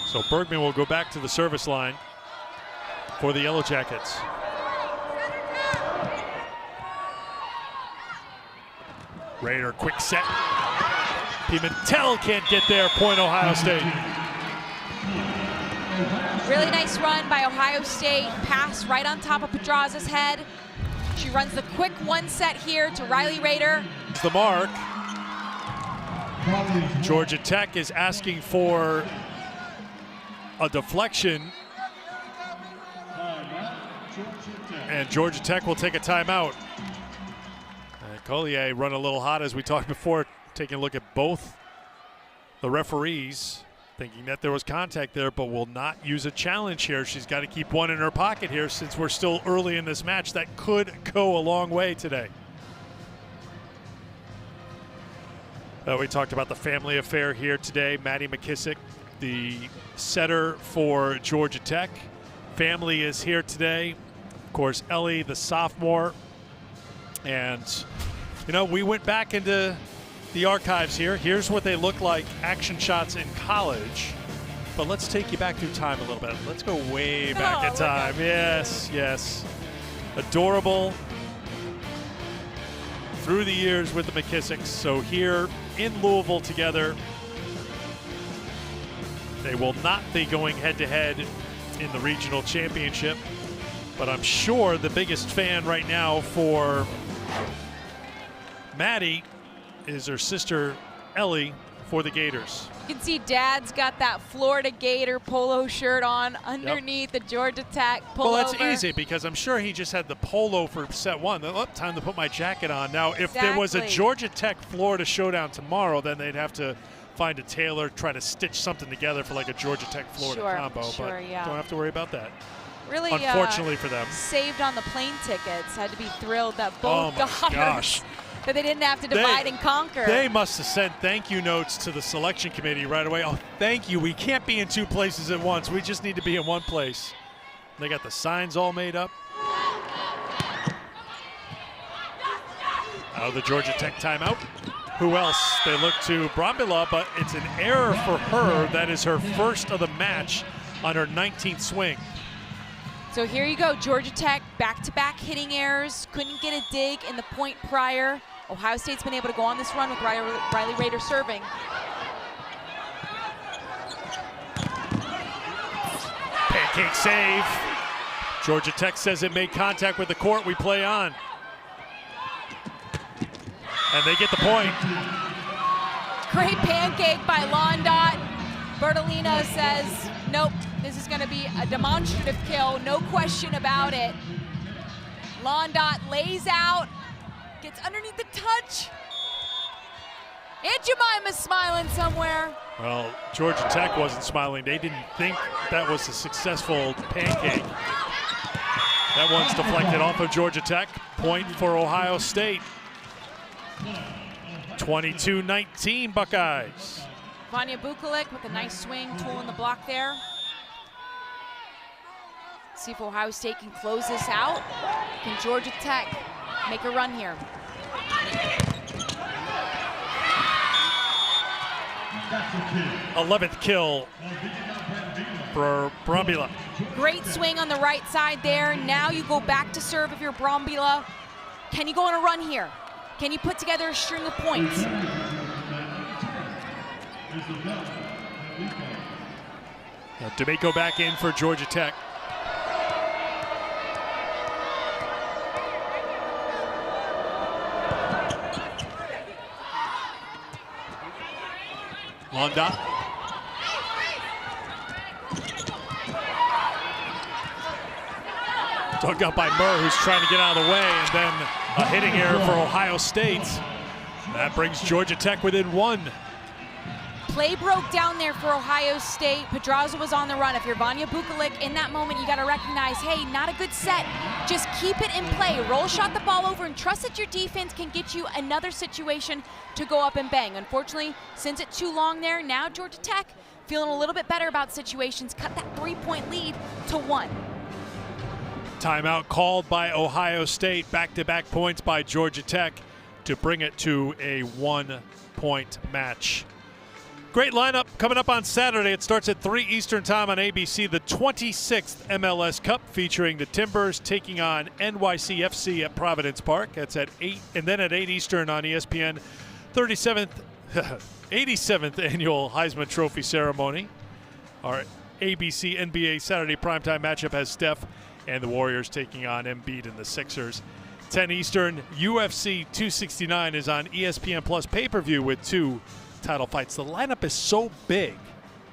So Bergman will go back to the service line for the Yellow Jackets. Raider, quick set. Pimentel can't get there, point Ohio State. Really nice run by Ohio State. Pass right on top of Pedraza's head. She runs the quick 1 set here to Riley Raider. The mark. Georgia Tech is asking for a deflection. And Georgia Tech will take a timeout. Collier run a little hot as we talked before, taking a look at both the referees, thinking that there was contact there, but will not use a challenge here. She's got to keep one in her pocket here since we're still early in this match. That could go a long way today. We talked about the family affair here today. Maddie McKissick, the setter for Georgia Tech. Family is here today. Of course, Ellie, the sophomore. And, you know, we went back into the archives here. Here's what they look like, action shots in college. But let's take you back through time a little bit. Let's go way back in time. Yes, yes. Adorable. Through the years with the McKissicks. So here in Louisville together. They will not be going head-to-head in the regional championship. But I'm sure the biggest fan right now for Maddie is her sister Ellie for the Gators. You can see Dad's got that Florida Gator polo shirt on underneath the Georgia Tech pullover. Well, that's easy because I'm sure he just had the polo for set 1. Oh, time to put my jacket on. Now, if there was a Georgia Tech Florida showdown tomorrow, then they'd have to find a tailor, try to stitch something together for like a Georgia Tech Florida combo. But don't have to worry about that. Really, unfortunately for them, saved on the plane tickets. Had to be thrilled that both daughters that they didn't have to divide and conquer. They must have sent thank you notes to the selection committee right away. Oh, thank you. We can't be in 2 places at once. We just need to be in 1 place. They got the signs all made up. Out of the Georgia Tech timeout. Who else? They look to Brambilla, but it's an error for her. That is her first of the match on her 19th swing. So here you go, Georgia Tech, back-to-back hitting errors. Couldn't get a dig in the point prior. Ohio State's been able to go on this run with Riley Raider serving. Pancake save. Georgia Tech says it made contact with the court. We play on. And they get the point. Great pancake by Londot. Bertolino says, nope, this is going to be a demonstrative kill, no question about it. Londot lays out, gets underneath the touch. Aunt Jemima's smiling somewhere. Well, Georgia Tech wasn't smiling. They didn't think that was a successful pancake. That one's deflected off of Georgia Tech. Point for Ohio State. 22-19 Buckeyes. Vanya Bukalik with a nice swing, tool in the block there. See if Ohio State can close this out. Can Georgia Tech make a run here? 11th kill for Brambilla. Great swing on the right side there. Now you go back to serve if you're Brambilla. Can you go on a run here? Can you put together a string of points? D'Amico back in for Georgia Tech. Londa. Dug up by Murr, who's trying to get out of the way, and then a hitting error for Ohio State. That brings Georgia Tech within one. Play broke down there for Ohio State. Pedraza was on the run. If you're Vanya Bukalik in that moment, you got to recognize, hey, not a good set. Just keep it in play. Roll shot the ball over and trust that your defense can get you another situation to go up and bang. Unfortunately, since it's too long there, now Georgia Tech feeling a little bit better about situations. Cut that 3-point lead to 1. Timeout called by Ohio State. Back-to-back points by Georgia Tech to bring it to a 1-point match. Great lineup coming up on Saturday. It starts at 3 Eastern time on ABC. The 26th MLS Cup featuring the Timbers taking on NYCFC at Providence Park. That's at 8, and then at 8 Eastern on ESPN. 87th annual Heisman Trophy ceremony. Our ABC NBA Saturday primetime matchup has Steph and the Warriors taking on Embiid and the Sixers. 10 Eastern, UFC 269 is on ESPN Plus pay-per-view with 2 title fights. The lineup is so big,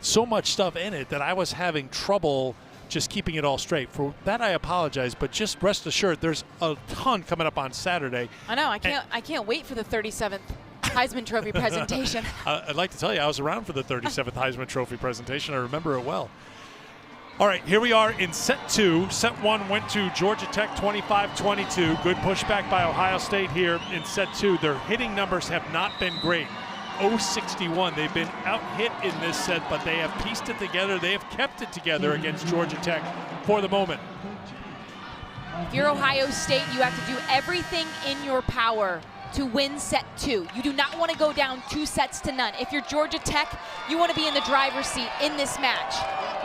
so much stuff in it, that I was having trouble just keeping it all straight. For that, I apologize, but just rest assured, there's a ton coming up on Saturday. I know. I can't wait for the 37th Heisman Trophy presentation. I'd like to tell you, I was around for the 37th Heisman Trophy presentation. I remember it well. All right, here we are in set 2. Set 1 went to Georgia Tech 25-22. Good pushback by Ohio State here in set 2. Their hitting numbers have not been great. 0-61. They've been out-hit in this set, but they have pieced it together. They have kept it together against Georgia Tech for the moment. If you're Ohio State, you have to do everything in your power to win set 2. You do not want to go down 2-0. If you're Georgia Tech, you want to be in the driver's seat in this match.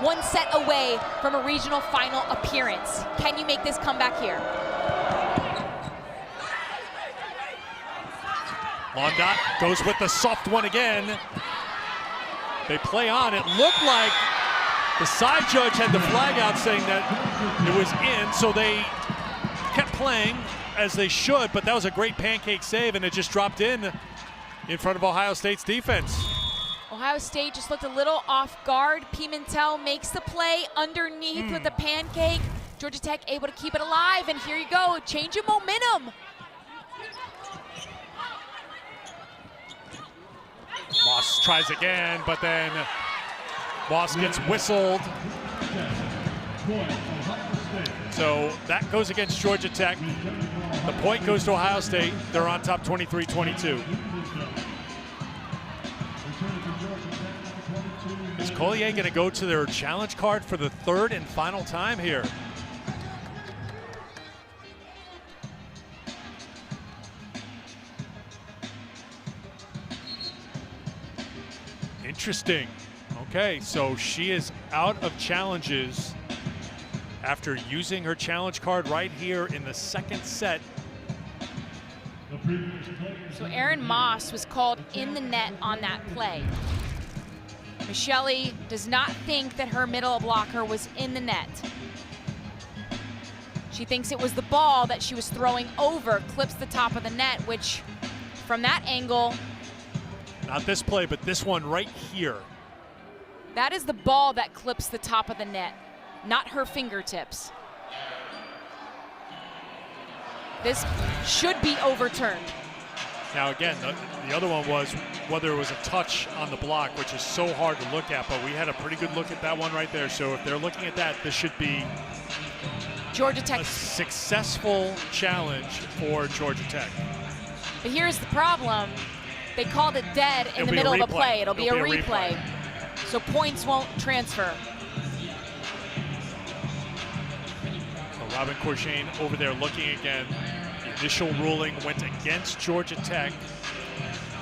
1 set away from a regional final appearance. Can you make this comeback here? Londot goes with the soft one again. They play on. It looked like the side judge had the flag out saying that it was in, so they kept playing as they should, but that was a great pancake save, and it just dropped in front of Ohio State's defense. Ohio State just looked a little off guard. Pimentel makes the play underneath with the pancake. Georgia Tech able to keep it alive, and here you go, change of momentum. Moss tries again, but then Moss gets whistled. So that goes against Georgia Tech. The point goes to Ohio State. They're on top 23-22. Is Collier going to go to their challenge card for the 3rd and final time here? Interesting. Okay, so she is out of challenges after using her challenge card right here in the 2nd set. So Erin Moss was called in the net on that play. Michelle does not think that her middle blocker was in the net. She thinks it was the ball that she was throwing over, clips the top of the net, which from that angle, not this play, but this one right here. that is the ball that clips the top of the net, not her fingertips. This should be overturned. Now again, the other one was whether it was a touch on the block, which is so hard to look at, but we had a pretty good look at that one right there. So if they're looking at that, this should be Georgia Tech. a successful challenge for Georgia Tech. But here's the problem. They called it dead in the middle of the play. It'll be a replay. So points won't transfer. So Robin Courchain over there looking again. The initial ruling went against Georgia Tech,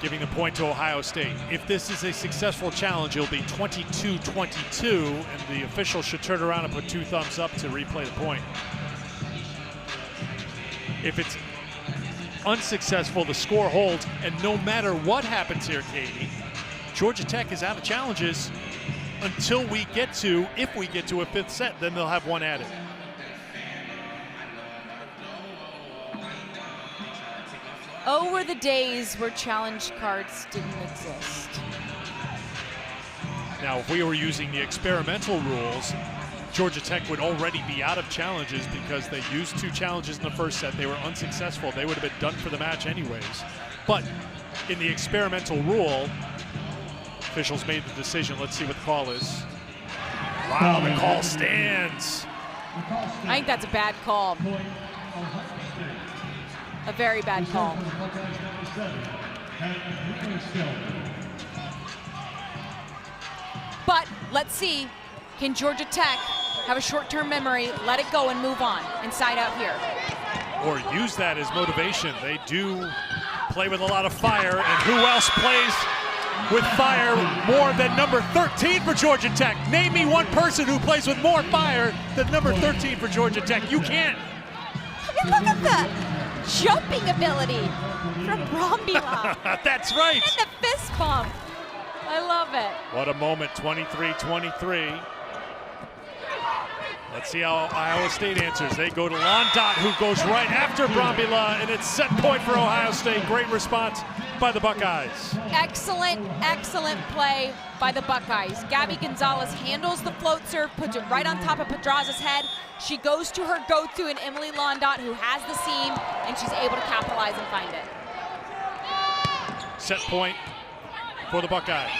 giving the point to Ohio State. If this is a successful challenge, it'll be 22-22, and the official should turn around and put 2 thumbs up to replay the point. If it's unsuccessful, the score holds, and no matter what happens here, Katie, Georgia Tech is out of challenges until we get to, if we get to a 5th set, then they'll have one added. Oh, were the days where challenge cards didn't exist. Now, if we were using the experimental rules, Georgia Tech would already be out of challenges because they used 2 challenges in the first set. They were unsuccessful. They would have been done for the match anyways. But in the experimental rule, officials made the decision. Let's see what the call is. Wow, the call stands. I think that's a bad call. A very bad call. But let's see, can Georgia Tech have a short-term memory, let it go and move on, inside out here? Or use that as motivation. They do play with a lot of fire, and who else plays with fire more than number 13 for Georgia Tech? Name me one person who plays with more fire than number 13 for Georgia Tech. You can't. I mean, look at the jumping ability from Brambilla. That's right. And the fist bump. I love it. What a moment, 23-23. Let's see how Iowa State answers. They go to Londot, who goes right after Brambilla, and it's set point for Ohio State. Great response by the Buckeyes. Excellent, excellent play by the Buckeyes. Gabby Gonzalez handles the float serve, puts it right on top of Pedraza's head. She goes to her go-to in Emily Londot, who has the seam, and she's able to capitalize and find it. Set point for the Buckeyes.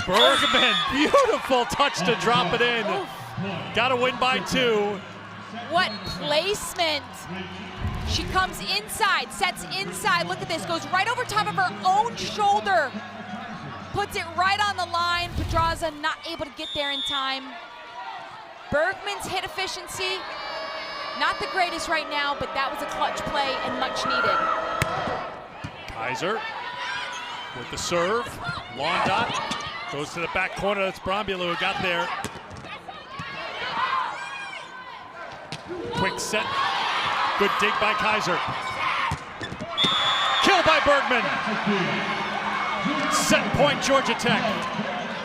Bergman, beautiful touch to drop it in. Got to win by 2. What placement. She comes inside, sets inside. Look at this, goes right over top of her own shoulder. Puts it right on the line. Pedraza not able to get there in time. Bergman's hit efficiency, not the greatest right now, but that was a clutch play and much needed. Kaiser with the serve. Londot goes to the back corner. That's Brambilla who got there. Quick set. Good dig by Kaiser. Kill by Bergman. Set point Georgia Tech.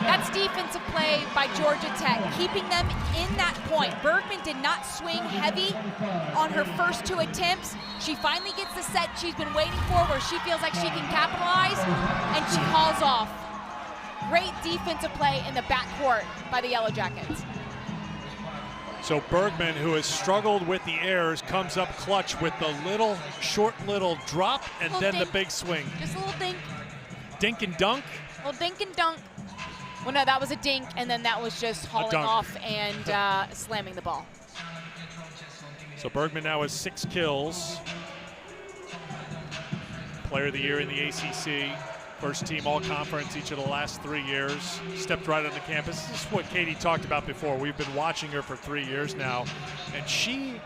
That's defensive play by Georgia Tech, keeping them in that point. Bergman did not swing heavy on her first 2 attempts. She finally gets the set she's been waiting for, where she feels like she can capitalize, and she hauls off. Great defensive play in the backcourt by the Yellow Jackets. So Bergman, who has struggled with the errors, comes up clutch with the short little drop and then the big swing. Just a little dink. Dink and dunk? A little dink and dunk. Well, no, that was a dink, and then that was just hauling off and slamming the ball. So Bergman now has 6 kills. Player of the year in the ACC. First team all-conference each of the last 3 years. Stepped right on the campus. This is what Katie talked about before. We've been watching her for 3 years now. And she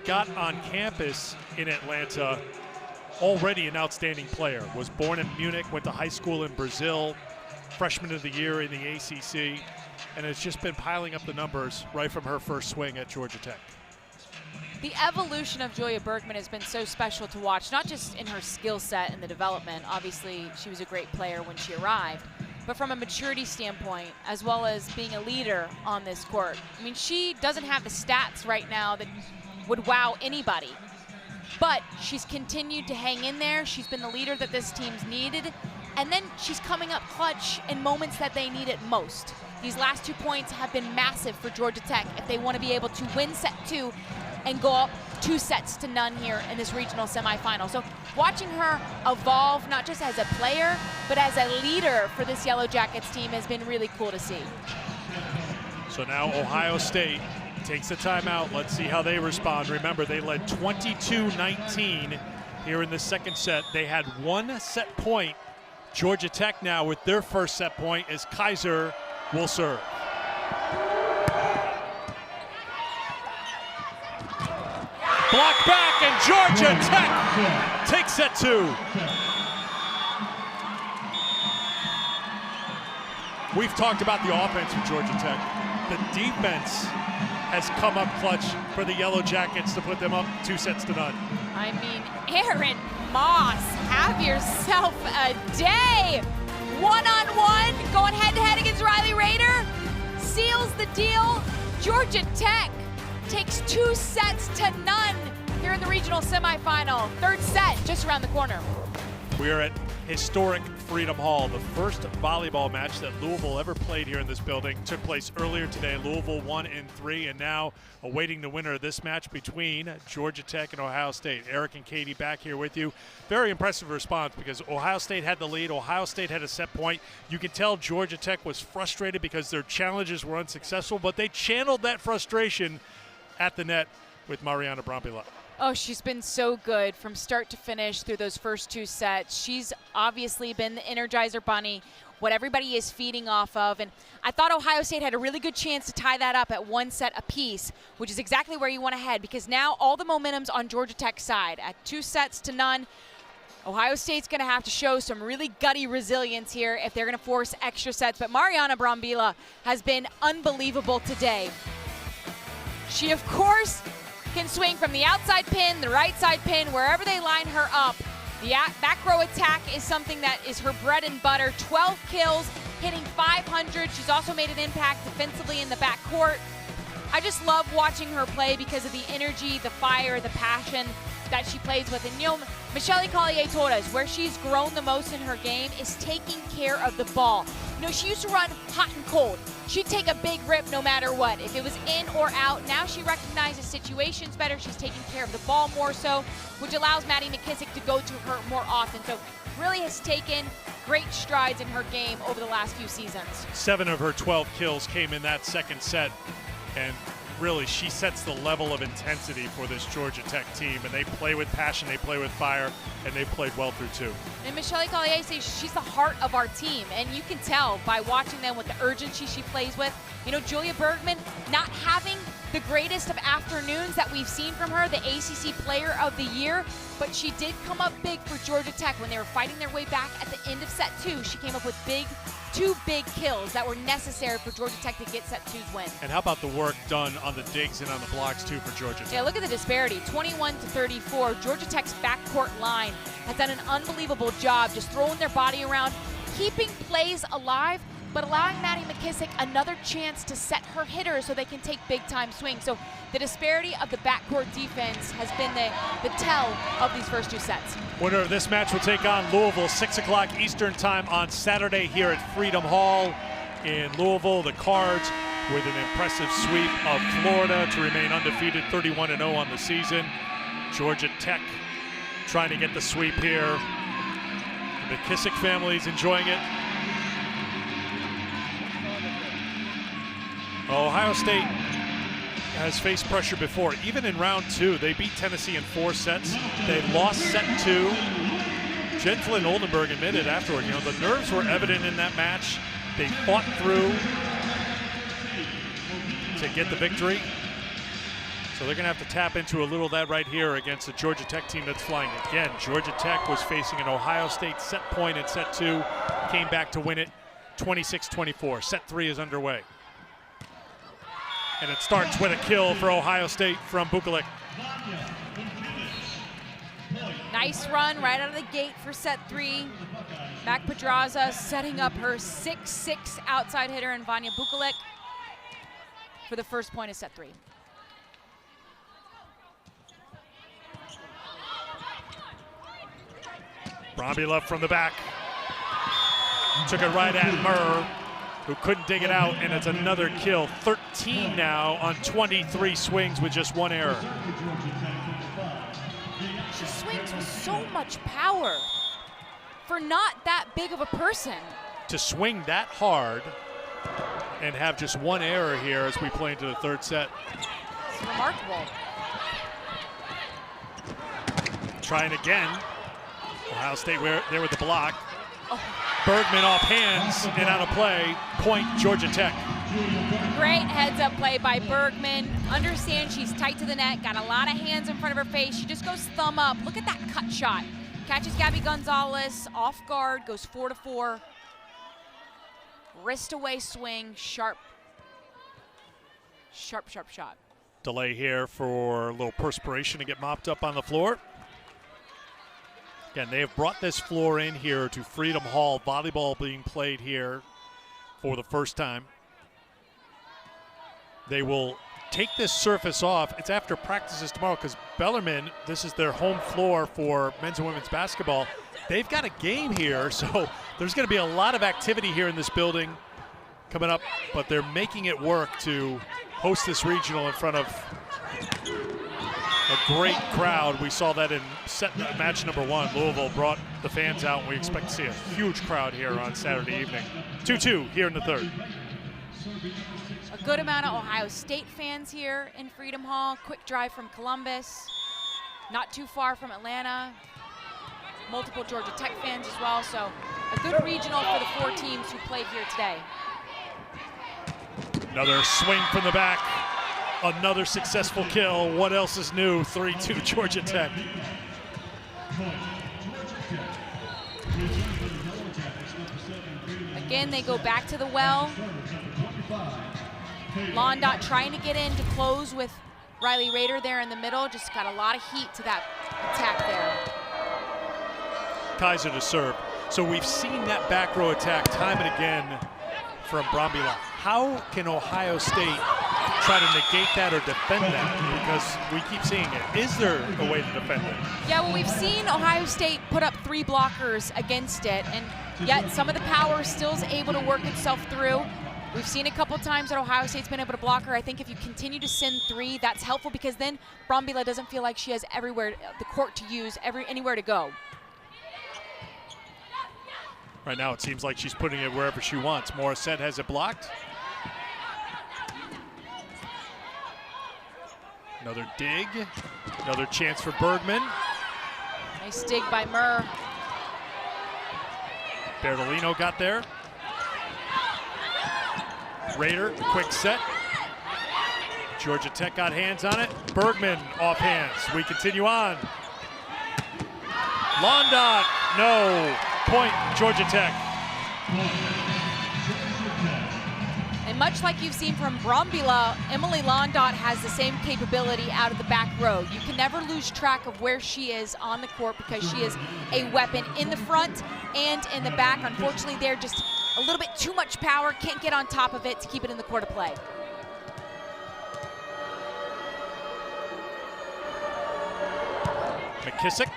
got on campus in Atlanta already an outstanding player. Was born in Munich, went to high school in Brazil. Freshman of the year in the ACC. And has just been piling up the numbers right from her first swing at Georgia Tech. The evolution of Julia Bergman has been so special to watch, not just in her skill set and the development. Obviously, she was a great player when she arrived, but from a maturity standpoint, as well as being a leader on this court. I mean, she doesn't have the stats right now that would wow anybody, but she's continued to hang in there. She's been the leader that this team's needed, and then she's coming up clutch in moments that they need it most. These last 2 points have been massive for Georgia Tech if they want to be able to win set 2 and go up 2-0 here in this regional semifinal. So watching her evolve, not just as a player, but as a leader for this Yellow Jackets team has been really cool to see. So now Ohio State takes a timeout. Let's see how they respond. Remember, they led 22-19 here in the second set. They had one set point. Georgia Tech now with their first set point as Kaiser will serve. Block back, and Georgia Tech takes set 2. We've talked about the offense with Georgia Tech. The defense has come up clutch for the Yellow Jackets to put them up 2-0. I mean, Aaron Moss, have yourself a day. One-on-one, going head-to-head against Riley Rader, seals the deal. Georgia Tech takes 2-0 here in the regional semifinal. Third set just around the corner. We are at historic Freedom Hall. The first volleyball match that Louisville ever played here in this building took place earlier today. Louisville won in 3, and now awaiting the winner of this match between Georgia Tech and Ohio State. Eric and Katie back here with you. Very impressive response because Ohio State had the lead. Ohio State had a set point. You can tell Georgia Tech was frustrated because their challenges were unsuccessful, but they channeled that frustration at the net with Mariana Brambilla. Oh, she's been so good from start to finish through those first 2 sets. She's obviously been the Energizer Bunny, what everybody is feeding off of. And I thought Ohio State had a really good chance to tie that up at 1 set apiece, which is exactly where you want to head because now all the momentum's on Georgia Tech's side. At 2-0, Ohio State's going to have to show some really gutty resilience here if they're going to force extra sets. But Mariana Brambilla has been unbelievable today. She, of course, can swing from the outside pin, the right side pin, wherever they line her up. The back row attack is something that is her bread and butter. 12 kills, hitting 500. She's also made an impact defensively in the back court. I just love watching her play because of the energy, the fire, the passion that she plays with. And you know, Michelle Collier told us where she's grown the most in her game is taking care of the ball. You know, she used to run hot and cold. She'd take a big rip no matter what, if it was in or out. Now she recognizes situations better. She's taking care of the ball more so, which allows Maddie McKissick to go to her more often. So really has taken great strides in her game over the last few seasons. 7 of her 12 kills came in that second set, and really she sets the level of intensity for this Georgia Tech team, and they play with passion, they play with fire, and they played well through 2. And Michelle Collier says she's the heart of our team, and you can tell by watching them with the urgency she plays with. You know, Julia Bergman not having the greatest of afternoons that we've seen from her, the ACC Player of the Year, but she did come up big for Georgia Tech when they were fighting their way back at the end of set 2. She came up with 2 big kills that were necessary for Georgia Tech to get set 2's win. And how about the work done on the digs and on the blocks too for Georgia Tech? Yeah, look at the disparity, 21-34. Georgia Tech's backcourt line has done an unbelievable job just throwing their body around, keeping plays alive, but allowing Maddie McKissick another chance to set her hitters so they can take big-time swings. So the disparity of the backcourt defense has been the tell of these first 2 sets. Winner of this match will take on Louisville, 6 o'clock Eastern time on Saturday here at Freedom Hall in Louisville. The Cards with an impressive sweep of Florida to remain undefeated, 31-0 on the season. Georgia Tech trying to get the sweep here. The McKissick family is enjoying it. Ohio State has faced pressure before. Even in round 2, they beat Tennessee in 4 sets. They lost set 2. Jen Flynn Oldenburg admitted afterward, you know, the nerves were evident in that match. They fought through to get the victory. So they're going to have to tap into a little of that right here against the Georgia Tech team that's flying. Again, Georgia Tech was facing an Ohio State set point in set 2, came back to win it 26-24. Set 3 is underway. And it starts with a kill for Ohio State from Bukovic. Nice run right out of the gate for set 3. Mac Pedraza setting up her 6'6" outside hitter in Vanya Bukovic for the first point of set 3. Brambilla from the back. Took it right at Murr. who couldn't dig it out, and it's another kill. 13 now on 23 swings with just one error. She swings with so much power for not that big of a person. To swing that hard and have just one error here as we play into the third set. It's remarkable. Trying again. Ohio State there with the block. Oh. Bergman off hands and out of play. Point Georgia Tech. Great heads-up play by Bergman. Understand she's tight to the net, got a lot of hands in front of her face. She just goes thumb up. Look at that cut shot. Catches Gabby Gonzalez off guard, goes 4-4. Wrist away swing, sharp shot. Delay here for a little perspiration to get mopped up on the floor. Again, they have brought this floor in here to Freedom Hall. Volleyball being played here for the first time. They will take this surface off. It's after practices tomorrow because Bellarmine, this is their home floor for men's and women's basketball. They've got a game here, so there's going to be a lot of activity here in this building coming up, but they're making it work to host this regional in front of a great crowd. We saw that in match number 1. Louisville brought the fans out, and we expect to see a huge crowd here on Saturday evening. 2-2 here in the third. A good amount of Ohio State fans here in Freedom Hall. Quick drive from Columbus, not too far from Atlanta. Multiple Georgia Tech fans as well, so a good regional for the 4 teams who played here today. Another swing from the back. Another successful kill. What else is new? 3-2 Georgia Tech. Again, they go back to the well. Londot trying to get in to close with Riley Rader there in the middle. Just got a lot of heat to that attack there. Kaiser to serve. So we've seen that back row attack time and again from Brambilla. How can Ohio State try to negate that or defend that? Because we keep seeing it. Is there a way to defend it? Yeah, well, we've seen Ohio State put up 3 blockers against it, and yet some of the power still is able to work itself through. We've seen a couple times that Ohio State's been able to block her. I think if you continue to send 3, that's helpful because then Brambilla doesn't feel like she has everywhere the court to use, anywhere to go. Right now it seems like she's putting it wherever she wants. Morissette has it blocked. Another dig, another chance for Bergman. Nice dig by Murr. Bertolino got there. Rader, quick set. Georgia Tech got hands on it. Bergman off hands. We continue on. Londot, no. Point, Georgia Tech. And much like you've seen from Brambilla, Emily Londot has the same capability out of the back row. You can never lose track of where she is on the court because she is a weapon in the front and in the back. Unfortunately, they're just a little bit too much power, can't get on top of it to keep it in the court of play. McKissick.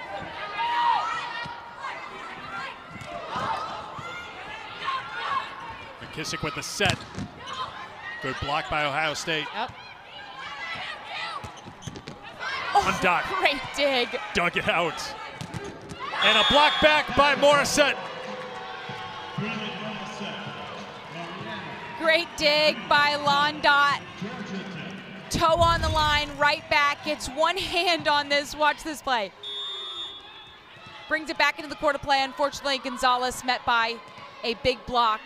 McKissick with the set. Good block by Ohio State. Yep. Undot. Great dig. Dug it out. And a block back by Morissette. Great dig by Londot. Toe on the line, right back. Gets one hand on this. Watch this play. Brings it back into the court of play. Unfortunately, Gonzalez met by a big block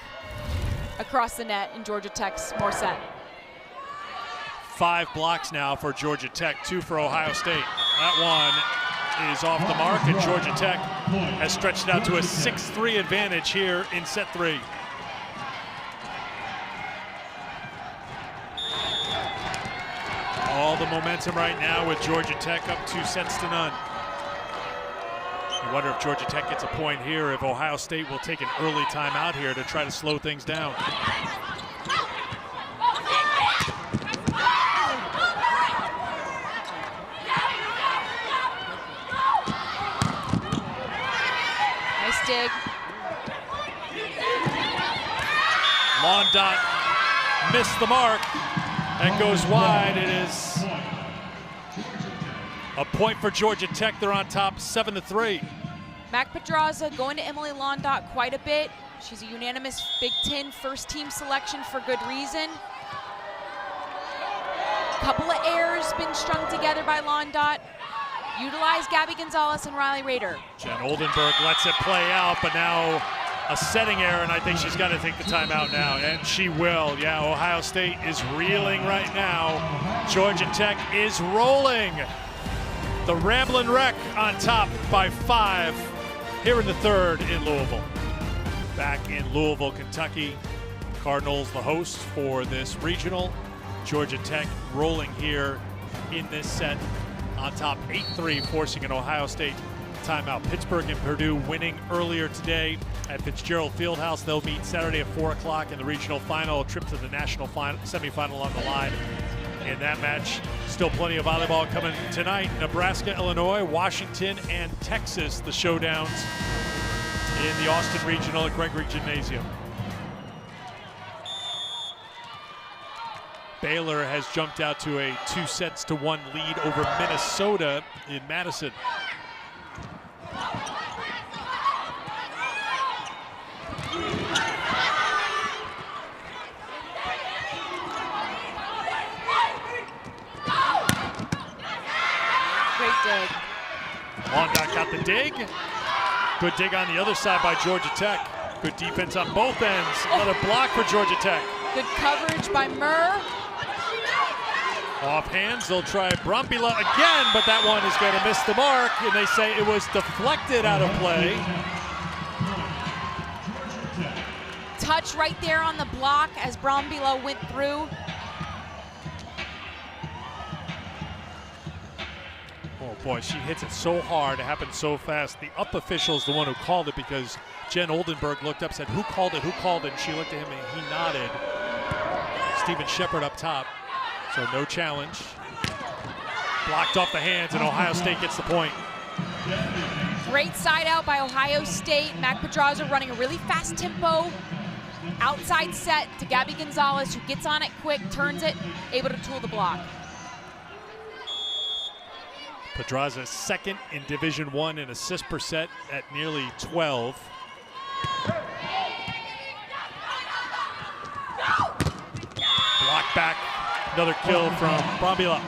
across the net in Georgia Tech's Morissette. 5 blocks now for Georgia Tech, 2 for Ohio State. That one is off the mark, and Georgia Tech has stretched it out to a 6-3 advantage here in set 3. All the momentum right now with Georgia Tech up 2-0. I wonder if Georgia Tech gets a point here, if Ohio State will take an early timeout here to try to slow things down. Nice dig. Londot missed the mark and goes wide. It is a point for Georgia Tech. They're on top 7-3. Mac Pedraza going to Emily Londot quite a bit. She's a unanimous Big Ten first team selection for good reason. Couple of errors been strung together by Londot. Utilize Gabby Gonzalez and Riley Rader. Jen Oldenburg lets it play out, but now a setting error, and I think she's got to take the timeout now, and she will. Yeah, Ohio State is reeling right now. Georgia Tech is rolling. The Ramblin' Wreck on top by 5 here in the third in Louisville. Back in Louisville, Kentucky, Cardinals the host for this regional. Georgia Tech rolling here in this set on top 8-3, forcing an Ohio State timeout. Pittsburgh and Purdue winning earlier today at Fitzgerald Fieldhouse. They'll meet Saturday at 4 o'clock in the regional final. A trip to the national semifinal on the line in that match. Still plenty of volleyball coming tonight. Nebraska, Illinois, Washington, and Texas, the showdowns in the Austin Regional at Gregory Gymnasium. Baylor has jumped out to a 2-1 lead over Minnesota in Madison. Great dig. Londot got the dig. Good dig on the other side by Georgia Tech. Good defense on both ends. Another block for Georgia Tech. Good coverage by Murr. Off hands, they'll try Brambilla again, but that one is going to miss the mark, and they say it was deflected out of play. Touch right there on the block as Brambilla went through. Oh boy, she hits it so hard, it happened so fast. The up official is the one who called it because Jen Oldenburg looked up, said, who called it, who called it? And she looked at him and he nodded. Stephen Shepard up top. So no challenge. Blocked off the hands, and Ohio State gets the point. Great side out by Ohio State. Mac Pedraza running a really fast tempo. Outside set to Gabby Gonzalez, who gets on it quick, turns it, able to tool the block. Pedraza second in Division I in assists per set at nearly 12. Block back. Another kill from Brambilla.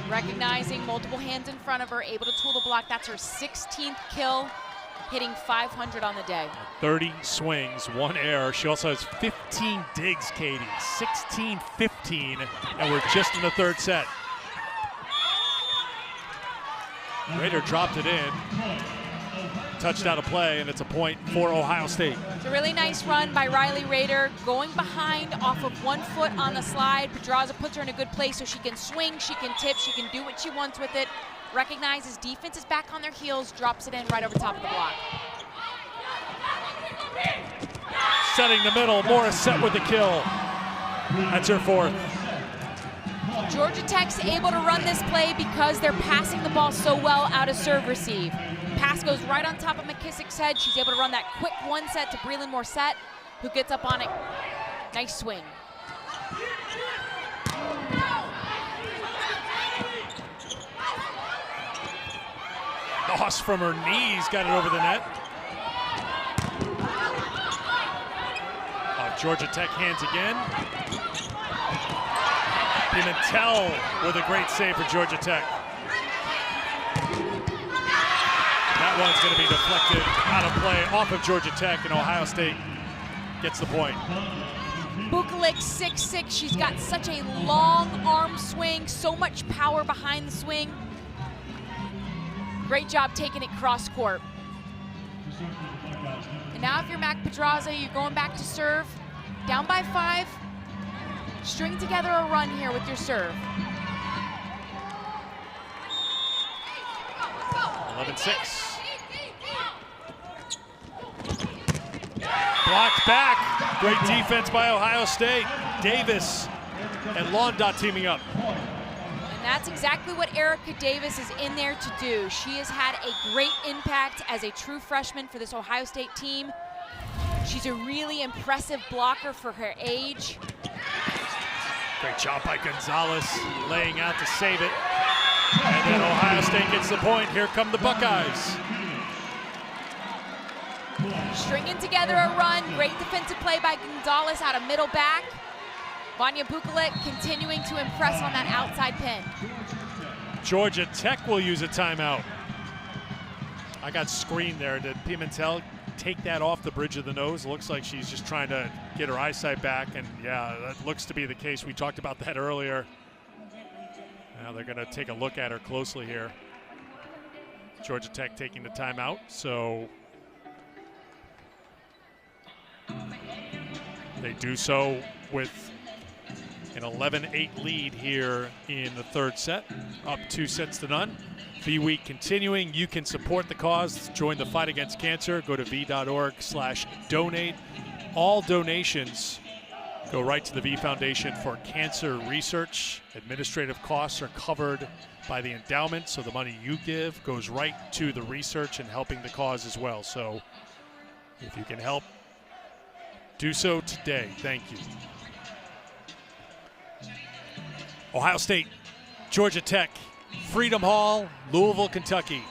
Recognizing multiple hands in front of her, able to tool the block. That's her 16th kill, hitting 500 on the day. 30 swings, 1 error. She also has 15 digs, Katie. 16-15, and we're just in the third set. Rader dropped it in. Touched out of play, and it's a point for Ohio State. It's a really nice run by Riley Rader, going behind off of 1 foot on the slide. Pedraza puts her in a good place so she can swing, she can tip, she can do what she wants with it. Recognizes defense is back on their heels, drops it in right over top of the block. Setting the middle, Morris set with the kill. That's her 4th. Georgia Tech's able to run this play because they're passing the ball so well out of serve receive. Pass goes right on top of McKissick's head. She's able to run that quick 1 set to Breland Morset, who gets up on it. Nice swing. Loss from her knees, got it over the net. Georgia Tech hands again. Pimentel with a great save for Georgia Tech. That one's going to be deflected out of play off of Georgia Tech, and Ohio State gets the point. Bukalik 6'6", she's got such a long arm swing, so much power behind the swing. Great job taking it cross court. And now if you're Mac Pedraza, you're going back to serve. Down by 5, string together a run here with your serve. 11-6. Blocked back. Great defense by Ohio State. Davis and Londot teaming up. That's exactly what Erica Davis is in there to do. She has had a great impact as a true freshman for this Ohio State team. She's a really impressive blocker for her age. Great job by Gonzalez, laying out to save it. And then Ohio State gets the point. Here come the Buckeyes. Stringing together a run. Great defensive play by Gonzalez out of middle back. Vanya Bukovic continuing to impress on that outside pin. Georgia Tech will use a timeout. I got screened there. Did Pimentel take that off the bridge of the nose? Looks like she's just trying to get her eyesight back, and yeah, that looks to be the case. We talked about that earlier. Now they're going to take a look at her closely here. Georgia Tech taking the timeout, so they do so with an 11-8 lead here in the third set, up 2-0. V Week continuing. You can support the cause. Join the fight against cancer. Go to v.org/donate. All donations go right to the V Foundation for cancer research. Administrative costs are covered by the endowment, so the money you give goes right to the research and helping the cause as well. So if you can help, do so today. Thank you. Ohio State, Georgia Tech, Freedom Hall, Louisville, Kentucky.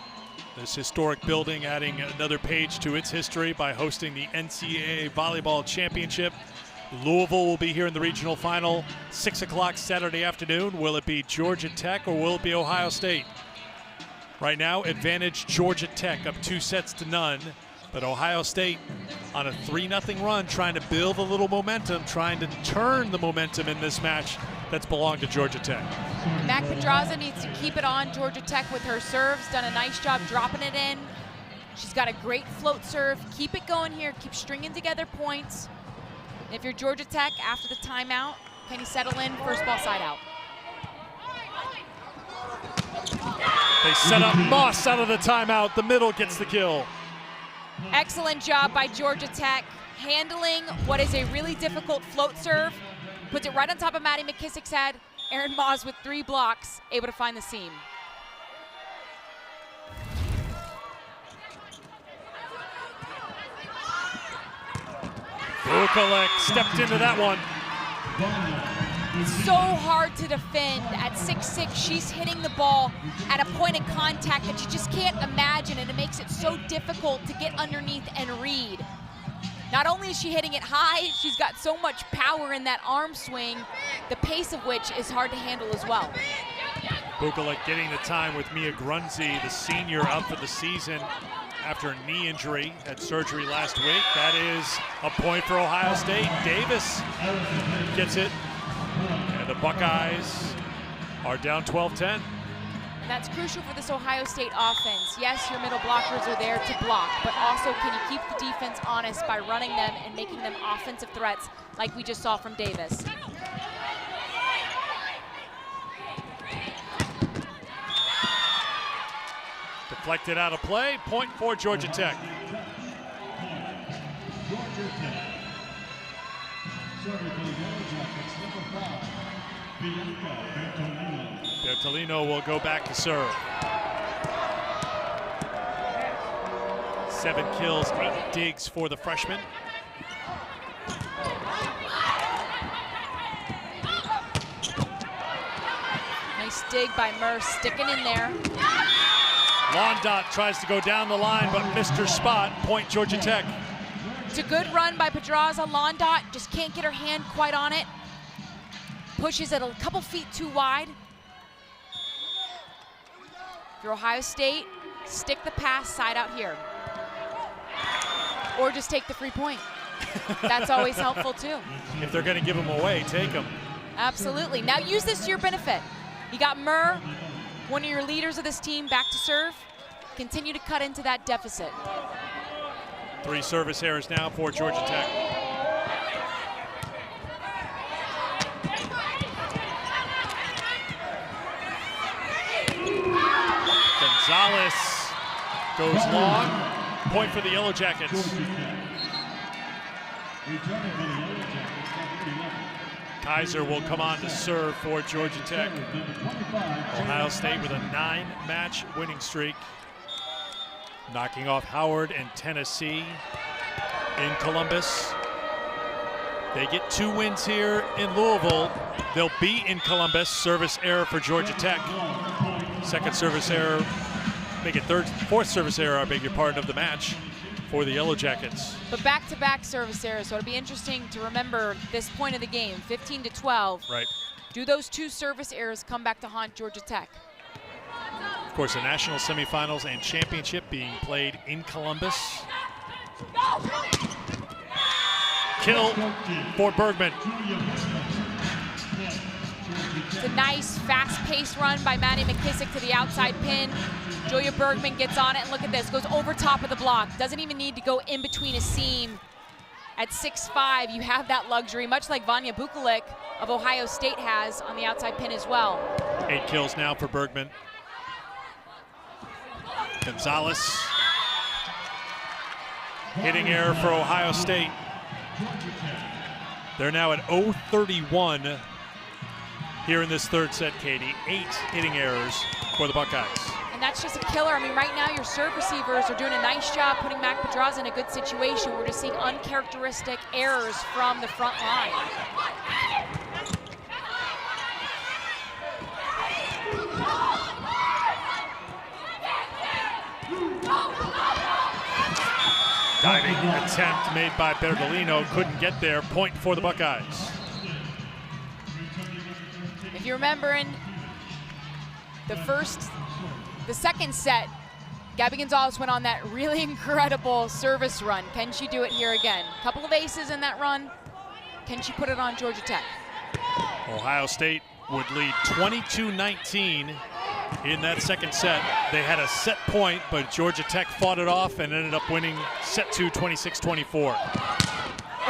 This historic building adding another page to its history by hosting the NCAA Volleyball Championship. Louisville will be here in the regional final, 6 o'clock Saturday afternoon. Will it be Georgia Tech or will it be Ohio State? Right now, advantage Georgia Tech up 2-0. But Ohio State on a 3-0 run, trying to build a little momentum, trying to turn the momentum in this match that's belonged to Georgia Tech. Mac Pedraza needs to keep it on Georgia Tech with her serves. Done a nice job dropping it in. She's got a great float serve. Keep it going here. Keep stringing together points. If you're Georgia Tech, after the timeout, can you settle in? First ball side out. They set up Moss out of the timeout. The middle gets the kill. Excellent job by Georgia Tech, handling what is a really difficult float serve. Puts it right on top of Maddie McKissick's head. Erin Moss with 3 blocks, able to find the seam. Bukovic stepped into that one. So hard to defend at 6'6". She's hitting the ball at a point of contact that you just can't imagine, and it makes it so difficult to get underneath and read. Not only is she hitting it high, she's got so much power in that arm swing, the pace of which is hard to handle as well. Bukovic getting the time with Mia Grunzi, the senior, out for the season after a knee injury, had surgery last week. That is a point for Ohio State. Davis gets it. And the Buckeyes are down 12-10. That's crucial for this Ohio State offense. Yes, your middle blockers are there to block, but also can you keep the defense honest by running them and making them offensive threats like we just saw from Davis. Deflected out of play, point for Georgia Tech. Georgia Tech. Serving for the Yellow Jackets, number 5, Bianca Bertolino. Bertolino will go back to serve. 7 kills, 8 digs for the freshman. Nice dig by Merce, sticking in there. Londot tries to go down the line, but missed her spot. Point Georgia Tech. It's a good run by Pedraza. Londot just can't get her hand quite on it. Pushes it a couple feet too wide. For Ohio State, stick the pass side out here. Or just take the free point. That's always helpful too. If they're going to give them away, take them. Absolutely. Now use this to your benefit. You got Murr, one of your leaders of this team, back to serve. Continue to cut into that deficit. 3 service errors now for Georgia Tech. Gonzalez goes long. Point for the Yellow Jackets. Kaiser will come on to serve for Georgia Tech. Ohio State with a 9-match winning streak, knocking off Howard and Tennessee in Columbus. They get 2 wins here in Louisville. They'll be in Columbus. Service error for Georgia Tech. Second service error, make it fourth service error, I beg your pardon, of the match for the Yellow Jackets. But back-to-back service errors, so it'll be interesting to remember this point of the game, 15-12. Right. Do those 2 service errors come back to haunt Georgia Tech? Of course, the national semifinals and championship being played in Columbus. Kill for Bergman. It's a nice, fast-paced run by Maddie McKissick to the outside pin. Julia Bergman gets on it, and look at this, goes over top of the block. Doesn't even need to go in between a seam. At 6'5", you have that luxury, much like Vanya Bukovic of Ohio State has on the outside pin as well. 8 kills now for Bergman. Gonzalez. Hitting error for Ohio State. They're now at 0-31 here in this third set, Katie. 8 hitting errors for the Buckeyes. And that's just a killer. I mean, right now your serve receivers are doing a nice job putting Mac Pedraza in a good situation. We're just seeing uncharacteristic errors from the front line. Diving attempt made by Bertolino, couldn't get there. Point for the Buckeyes. If you remember in the second set, Gabby Gonzalez went on that really incredible service run. Can she do it here again? A couple of aces in that run. Can she put it on Georgia Tech? Ohio State would lead 22-19 in that second set. They had a set point, but Georgia Tech fought it off and ended up winning set 2, 26-24.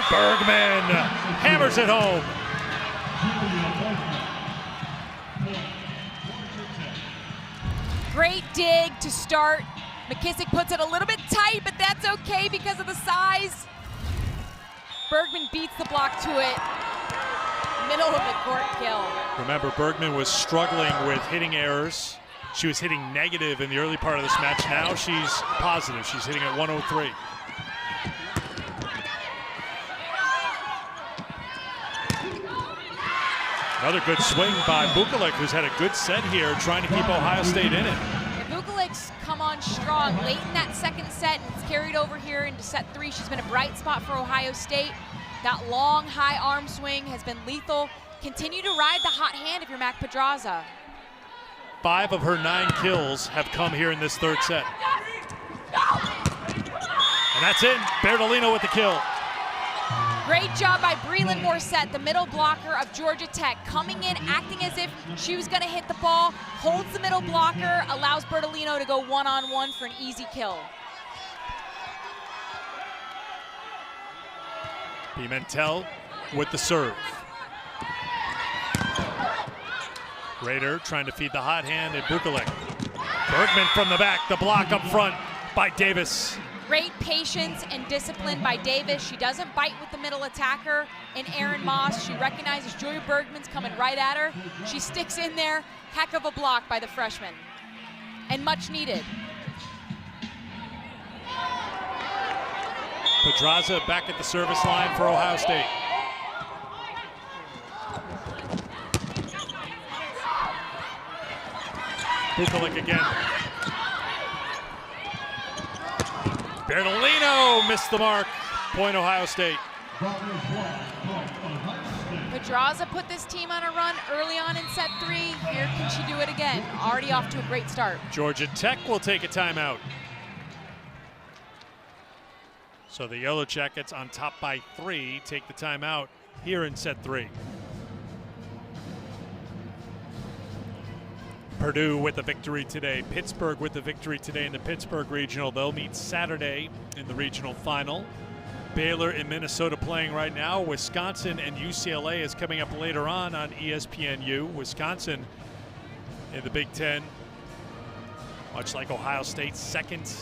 Bergman hammers it home. Great dig to start. McKissick puts it a little bit tight, but that's okay because of the size. Bergman beats the block to it. Middle of the court kill. Remember, Bergman was struggling with hitting errors. She was hitting negative in the early part of this match. Now she's positive. She's hitting at 103. Another good swing by Bukovic, who's had a good set here, trying to keep Ohio State in it. Bukovic's come on strong late in that second set, and it's carried over here into set 3. She's been a bright spot for Ohio State. That long, high arm swing has been lethal. Continue to ride the hot hand if you're Mac Pedraza. 5 of her 9 kills have come here in this third set. And that's it. Bertolino with the kill. Great job by Breland Morissette, the middle blocker of Georgia Tech, coming in, acting as if she was going to hit the ball, holds the middle blocker, allows Bertolino to go one-on-one for an easy kill. Pimentel with the serve. Rader trying to feed the hot hand at Bukovic. Bergman from the back, the block up front by Davis. Great patience and discipline by Davis. She doesn't bite with the middle attacker in Erin Moss. She recognizes Julia Bergman's coming right at her. She sticks in there. Heck of a block by the freshman. And much needed. Pedraza back at the service line for Ohio State. Bukovic again. Bertolino missed the mark. Point Ohio State. Pedraza put this team on a run early on in set 3. Here can she do it again? Already off to a great start. Georgia Tech will take a timeout. So the Yellow Jackets on top by 3 take the timeout here in set 3. Purdue with the victory today. Pittsburgh with the victory today in the Pittsburgh Regional. They'll meet Saturday in the regional final. Baylor and Minnesota playing right now. Wisconsin and UCLA is coming up later on ESPNU. Wisconsin in the Big Ten, much like Ohio State, second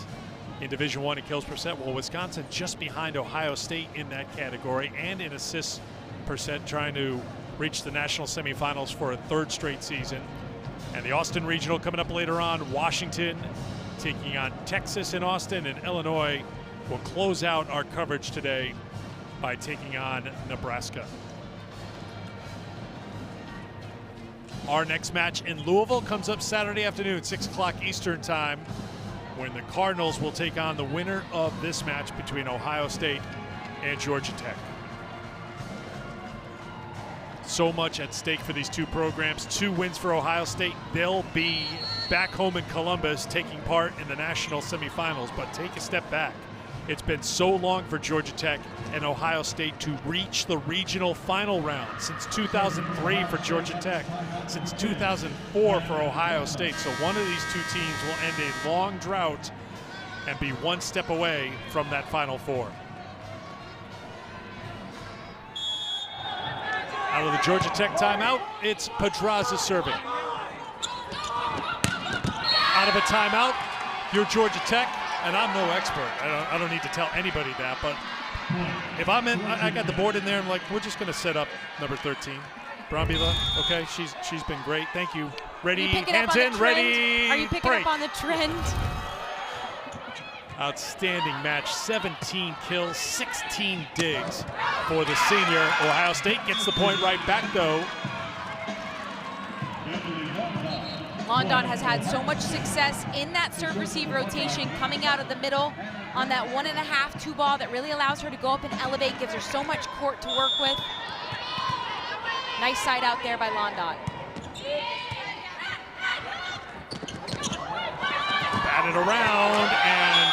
in Division I in kills percent. Well, Wisconsin just behind Ohio State in that category and in assists percent, trying to reached the national semifinals for a third straight season. And the Austin Regional coming up later on. Washington taking on Texas in Austin, and Illinois will close out our coverage today by taking on Nebraska. Our next match in Louisville comes up Saturday afternoon, 6 o'clock Eastern time, when the Cardinals will take on the winner of this match between Ohio State and Georgia Tech. So much at stake for these two programs. 2 wins for Ohio State. They'll be back home in Columbus taking part in the national semifinals, but take a step back. It's been so long for Georgia Tech and Ohio State to reach the regional final round. Since 2003 for Georgia Tech, since 2004 for Ohio State. So one of these two teams will end a long drought and be one step away from that Final Four. Out of the Georgia Tech timeout, it's Pedraza serving. Out of a timeout, you're Georgia Tech, and I'm no expert. I don't need to tell anybody that, but if I'm in, I got the board in there, I'm like, we're just gonna set up number 13. Brambilla, okay, she's been great, thank you. Ready, hands in, ready, Are you picking break. up on the trend? Outstanding match, 17 kills, 16 digs for the senior. Ohio State gets the point right back though. London has had so much success in that serve-receive rotation, coming out of the middle on that 1.5-2 ball that really allows her to go up and elevate, gives her so much court to work with. Nice side out there by London. Batted around, and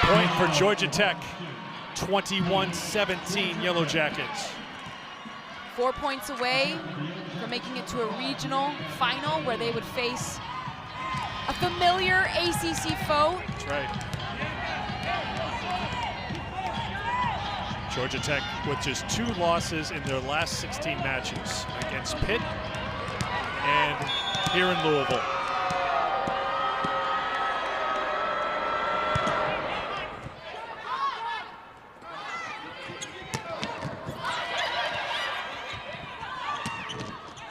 point for Georgia Tech, 21-17 Yellow Jackets. 4 points away from making it to a regional final where they would face a familiar ACC foe. That's right. Georgia Tech with just 2 losses in their last 16 matches against Pitt and here in Louisville.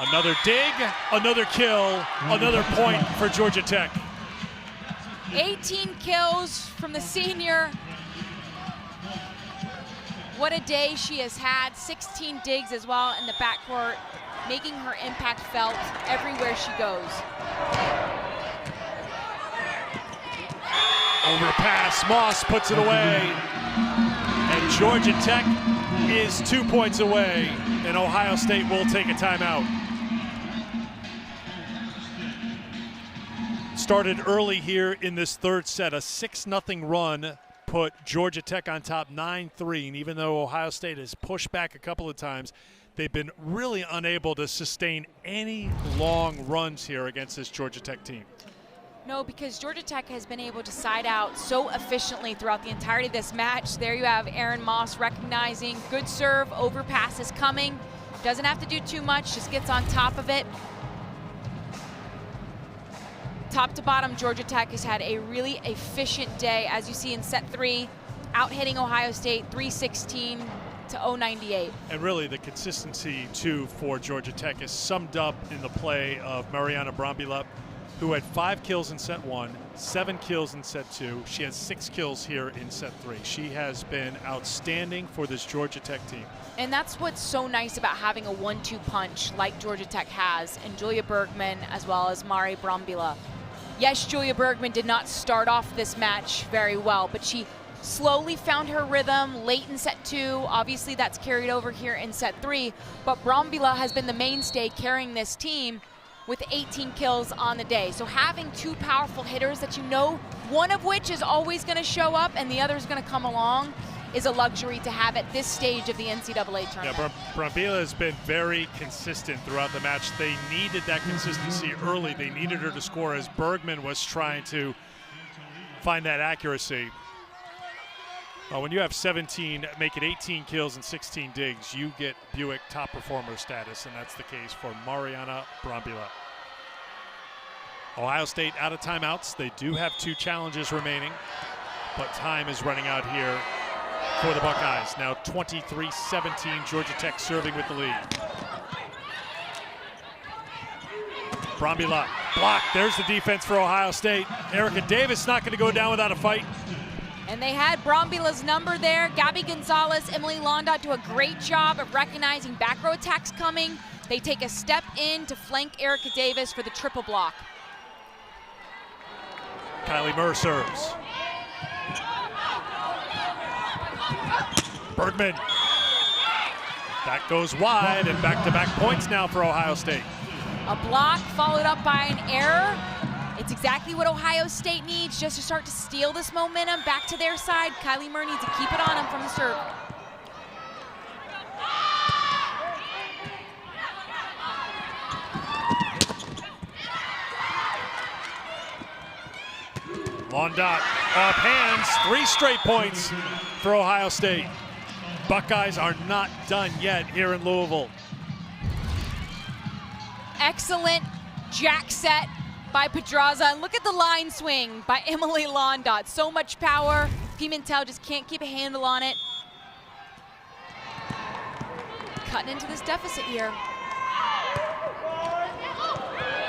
Another dig, another kill, another point for Georgia Tech. 18 kills from the senior. What a day she has had. 16 digs as well in the backcourt, making her impact felt everywhere she goes. Overpass, Moss puts it away. And Georgia Tech is 2 points away, and Ohio State will take a timeout. Started early here in this third set. A 6-0 run put Georgia Tech on top 9-3. And even though Ohio State has pushed back a couple of times, they've been really unable to sustain any long runs here against this Georgia Tech team. No, because Georgia Tech has been able to side out so efficiently throughout the entirety of this match. There you have Aaron Moss recognizing good serve, overpass is coming. Doesn't have to do too much, just gets on top of it. Top to bottom, Georgia Tech has had a really efficient day, as you see in set 3, out-hitting Ohio State 316 to 098. And really the consistency, too, for Georgia Tech is summed up in the play of Mariana Brambilla, who had 5 kills in set 1, 7 kills in set 2. She has 6 kills here in set 3. She has been outstanding for this Georgia Tech team. And that's what's so nice about having a 1-2 punch like Georgia Tech has, and Julia Bergman as well as Mari Brambilla. Yes, Julia Bergman did not start off this match very well, but she slowly found her rhythm late in set 2. Obviously that's carried over here in set 3, but Brambilla has been the mainstay carrying this team with 18 kills on the day. So having 2 powerful hitters that you know, one of which is always gonna show up and the other is gonna come along, is a luxury to have at this stage of the NCAA tournament. Yeah, Brambilla has been very consistent throughout the match. They needed that consistency early. They needed her to score as Bergman was trying to find that accuracy. When you have 17, make it 18 kills and 16 digs, you get Buick top performer status, and that's the case for Mariana Brambilla. Ohio State out of timeouts. They do have 2 challenges remaining, but time is running out here for the Buckeyes. Now 23-17, Georgia Tech serving with the lead. Brambilla blocked. There's the defense for Ohio State. Erica Davis not going to go down without a fight. And they had Brambilla's number there. Gabby Gonzalez, Emily Londot do a great job of recognizing back row attacks coming. They take a step in to flank Erica Davis for the triple block. Kylie Murr serves. Bergman. That goes wide, and back-to-back points now for Ohio State. A block followed up by an error. It's exactly what Ohio State needs just to start to steal this momentum back to their side. Kylie Murr needs to keep it on them from the serve. Londot off hands, 3 straight points for Ohio State. Buckeyes are not done yet here in Louisville. Excellent jack set by Pedraza. And look at the line swing by Emily Londot. So much power. Pimentel just can't keep a handle on it. Cutting into this deficit here.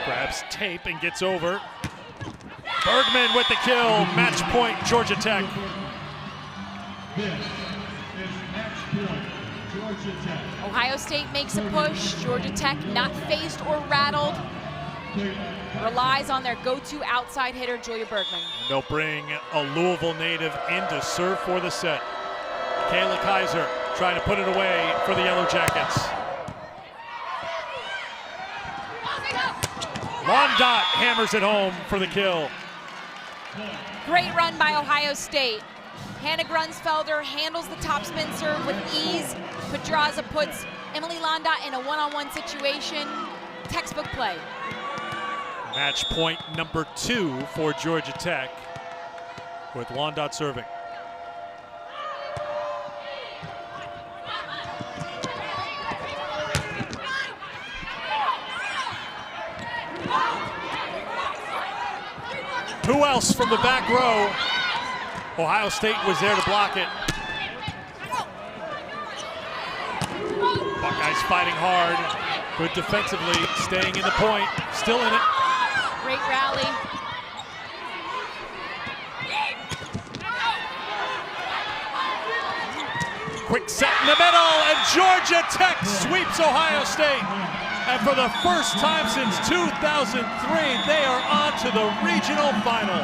Grabs tape and gets over. Bergman with the kill. Match point, Georgia Tech. This is match point, Georgia Tech. Ohio State makes a push. Georgia Tech not phased or rattled. Relies on their go-to outside hitter, Julia Bergman. They'll bring a Louisville native in to serve for the set. Kayla Kaiser trying to put it away for the Yellow Jackets. Londot hammers it home for the kill. Great run by Ohio State. Hannah Grunsfelder handles the topspin serve with ease. Pedraza puts Emily Londot in a one-on-one situation. Textbook play. Match point number 2 for Georgia Tech with Londot serving. Who else from the back row? Ohio State was there to block it. Buckeyes fighting hard. Good defensively, staying in the point, still in it. Great rally. Quick set in the middle, and Georgia Tech sweeps Ohio State. And for the first time since 2003, they are on to the regional final.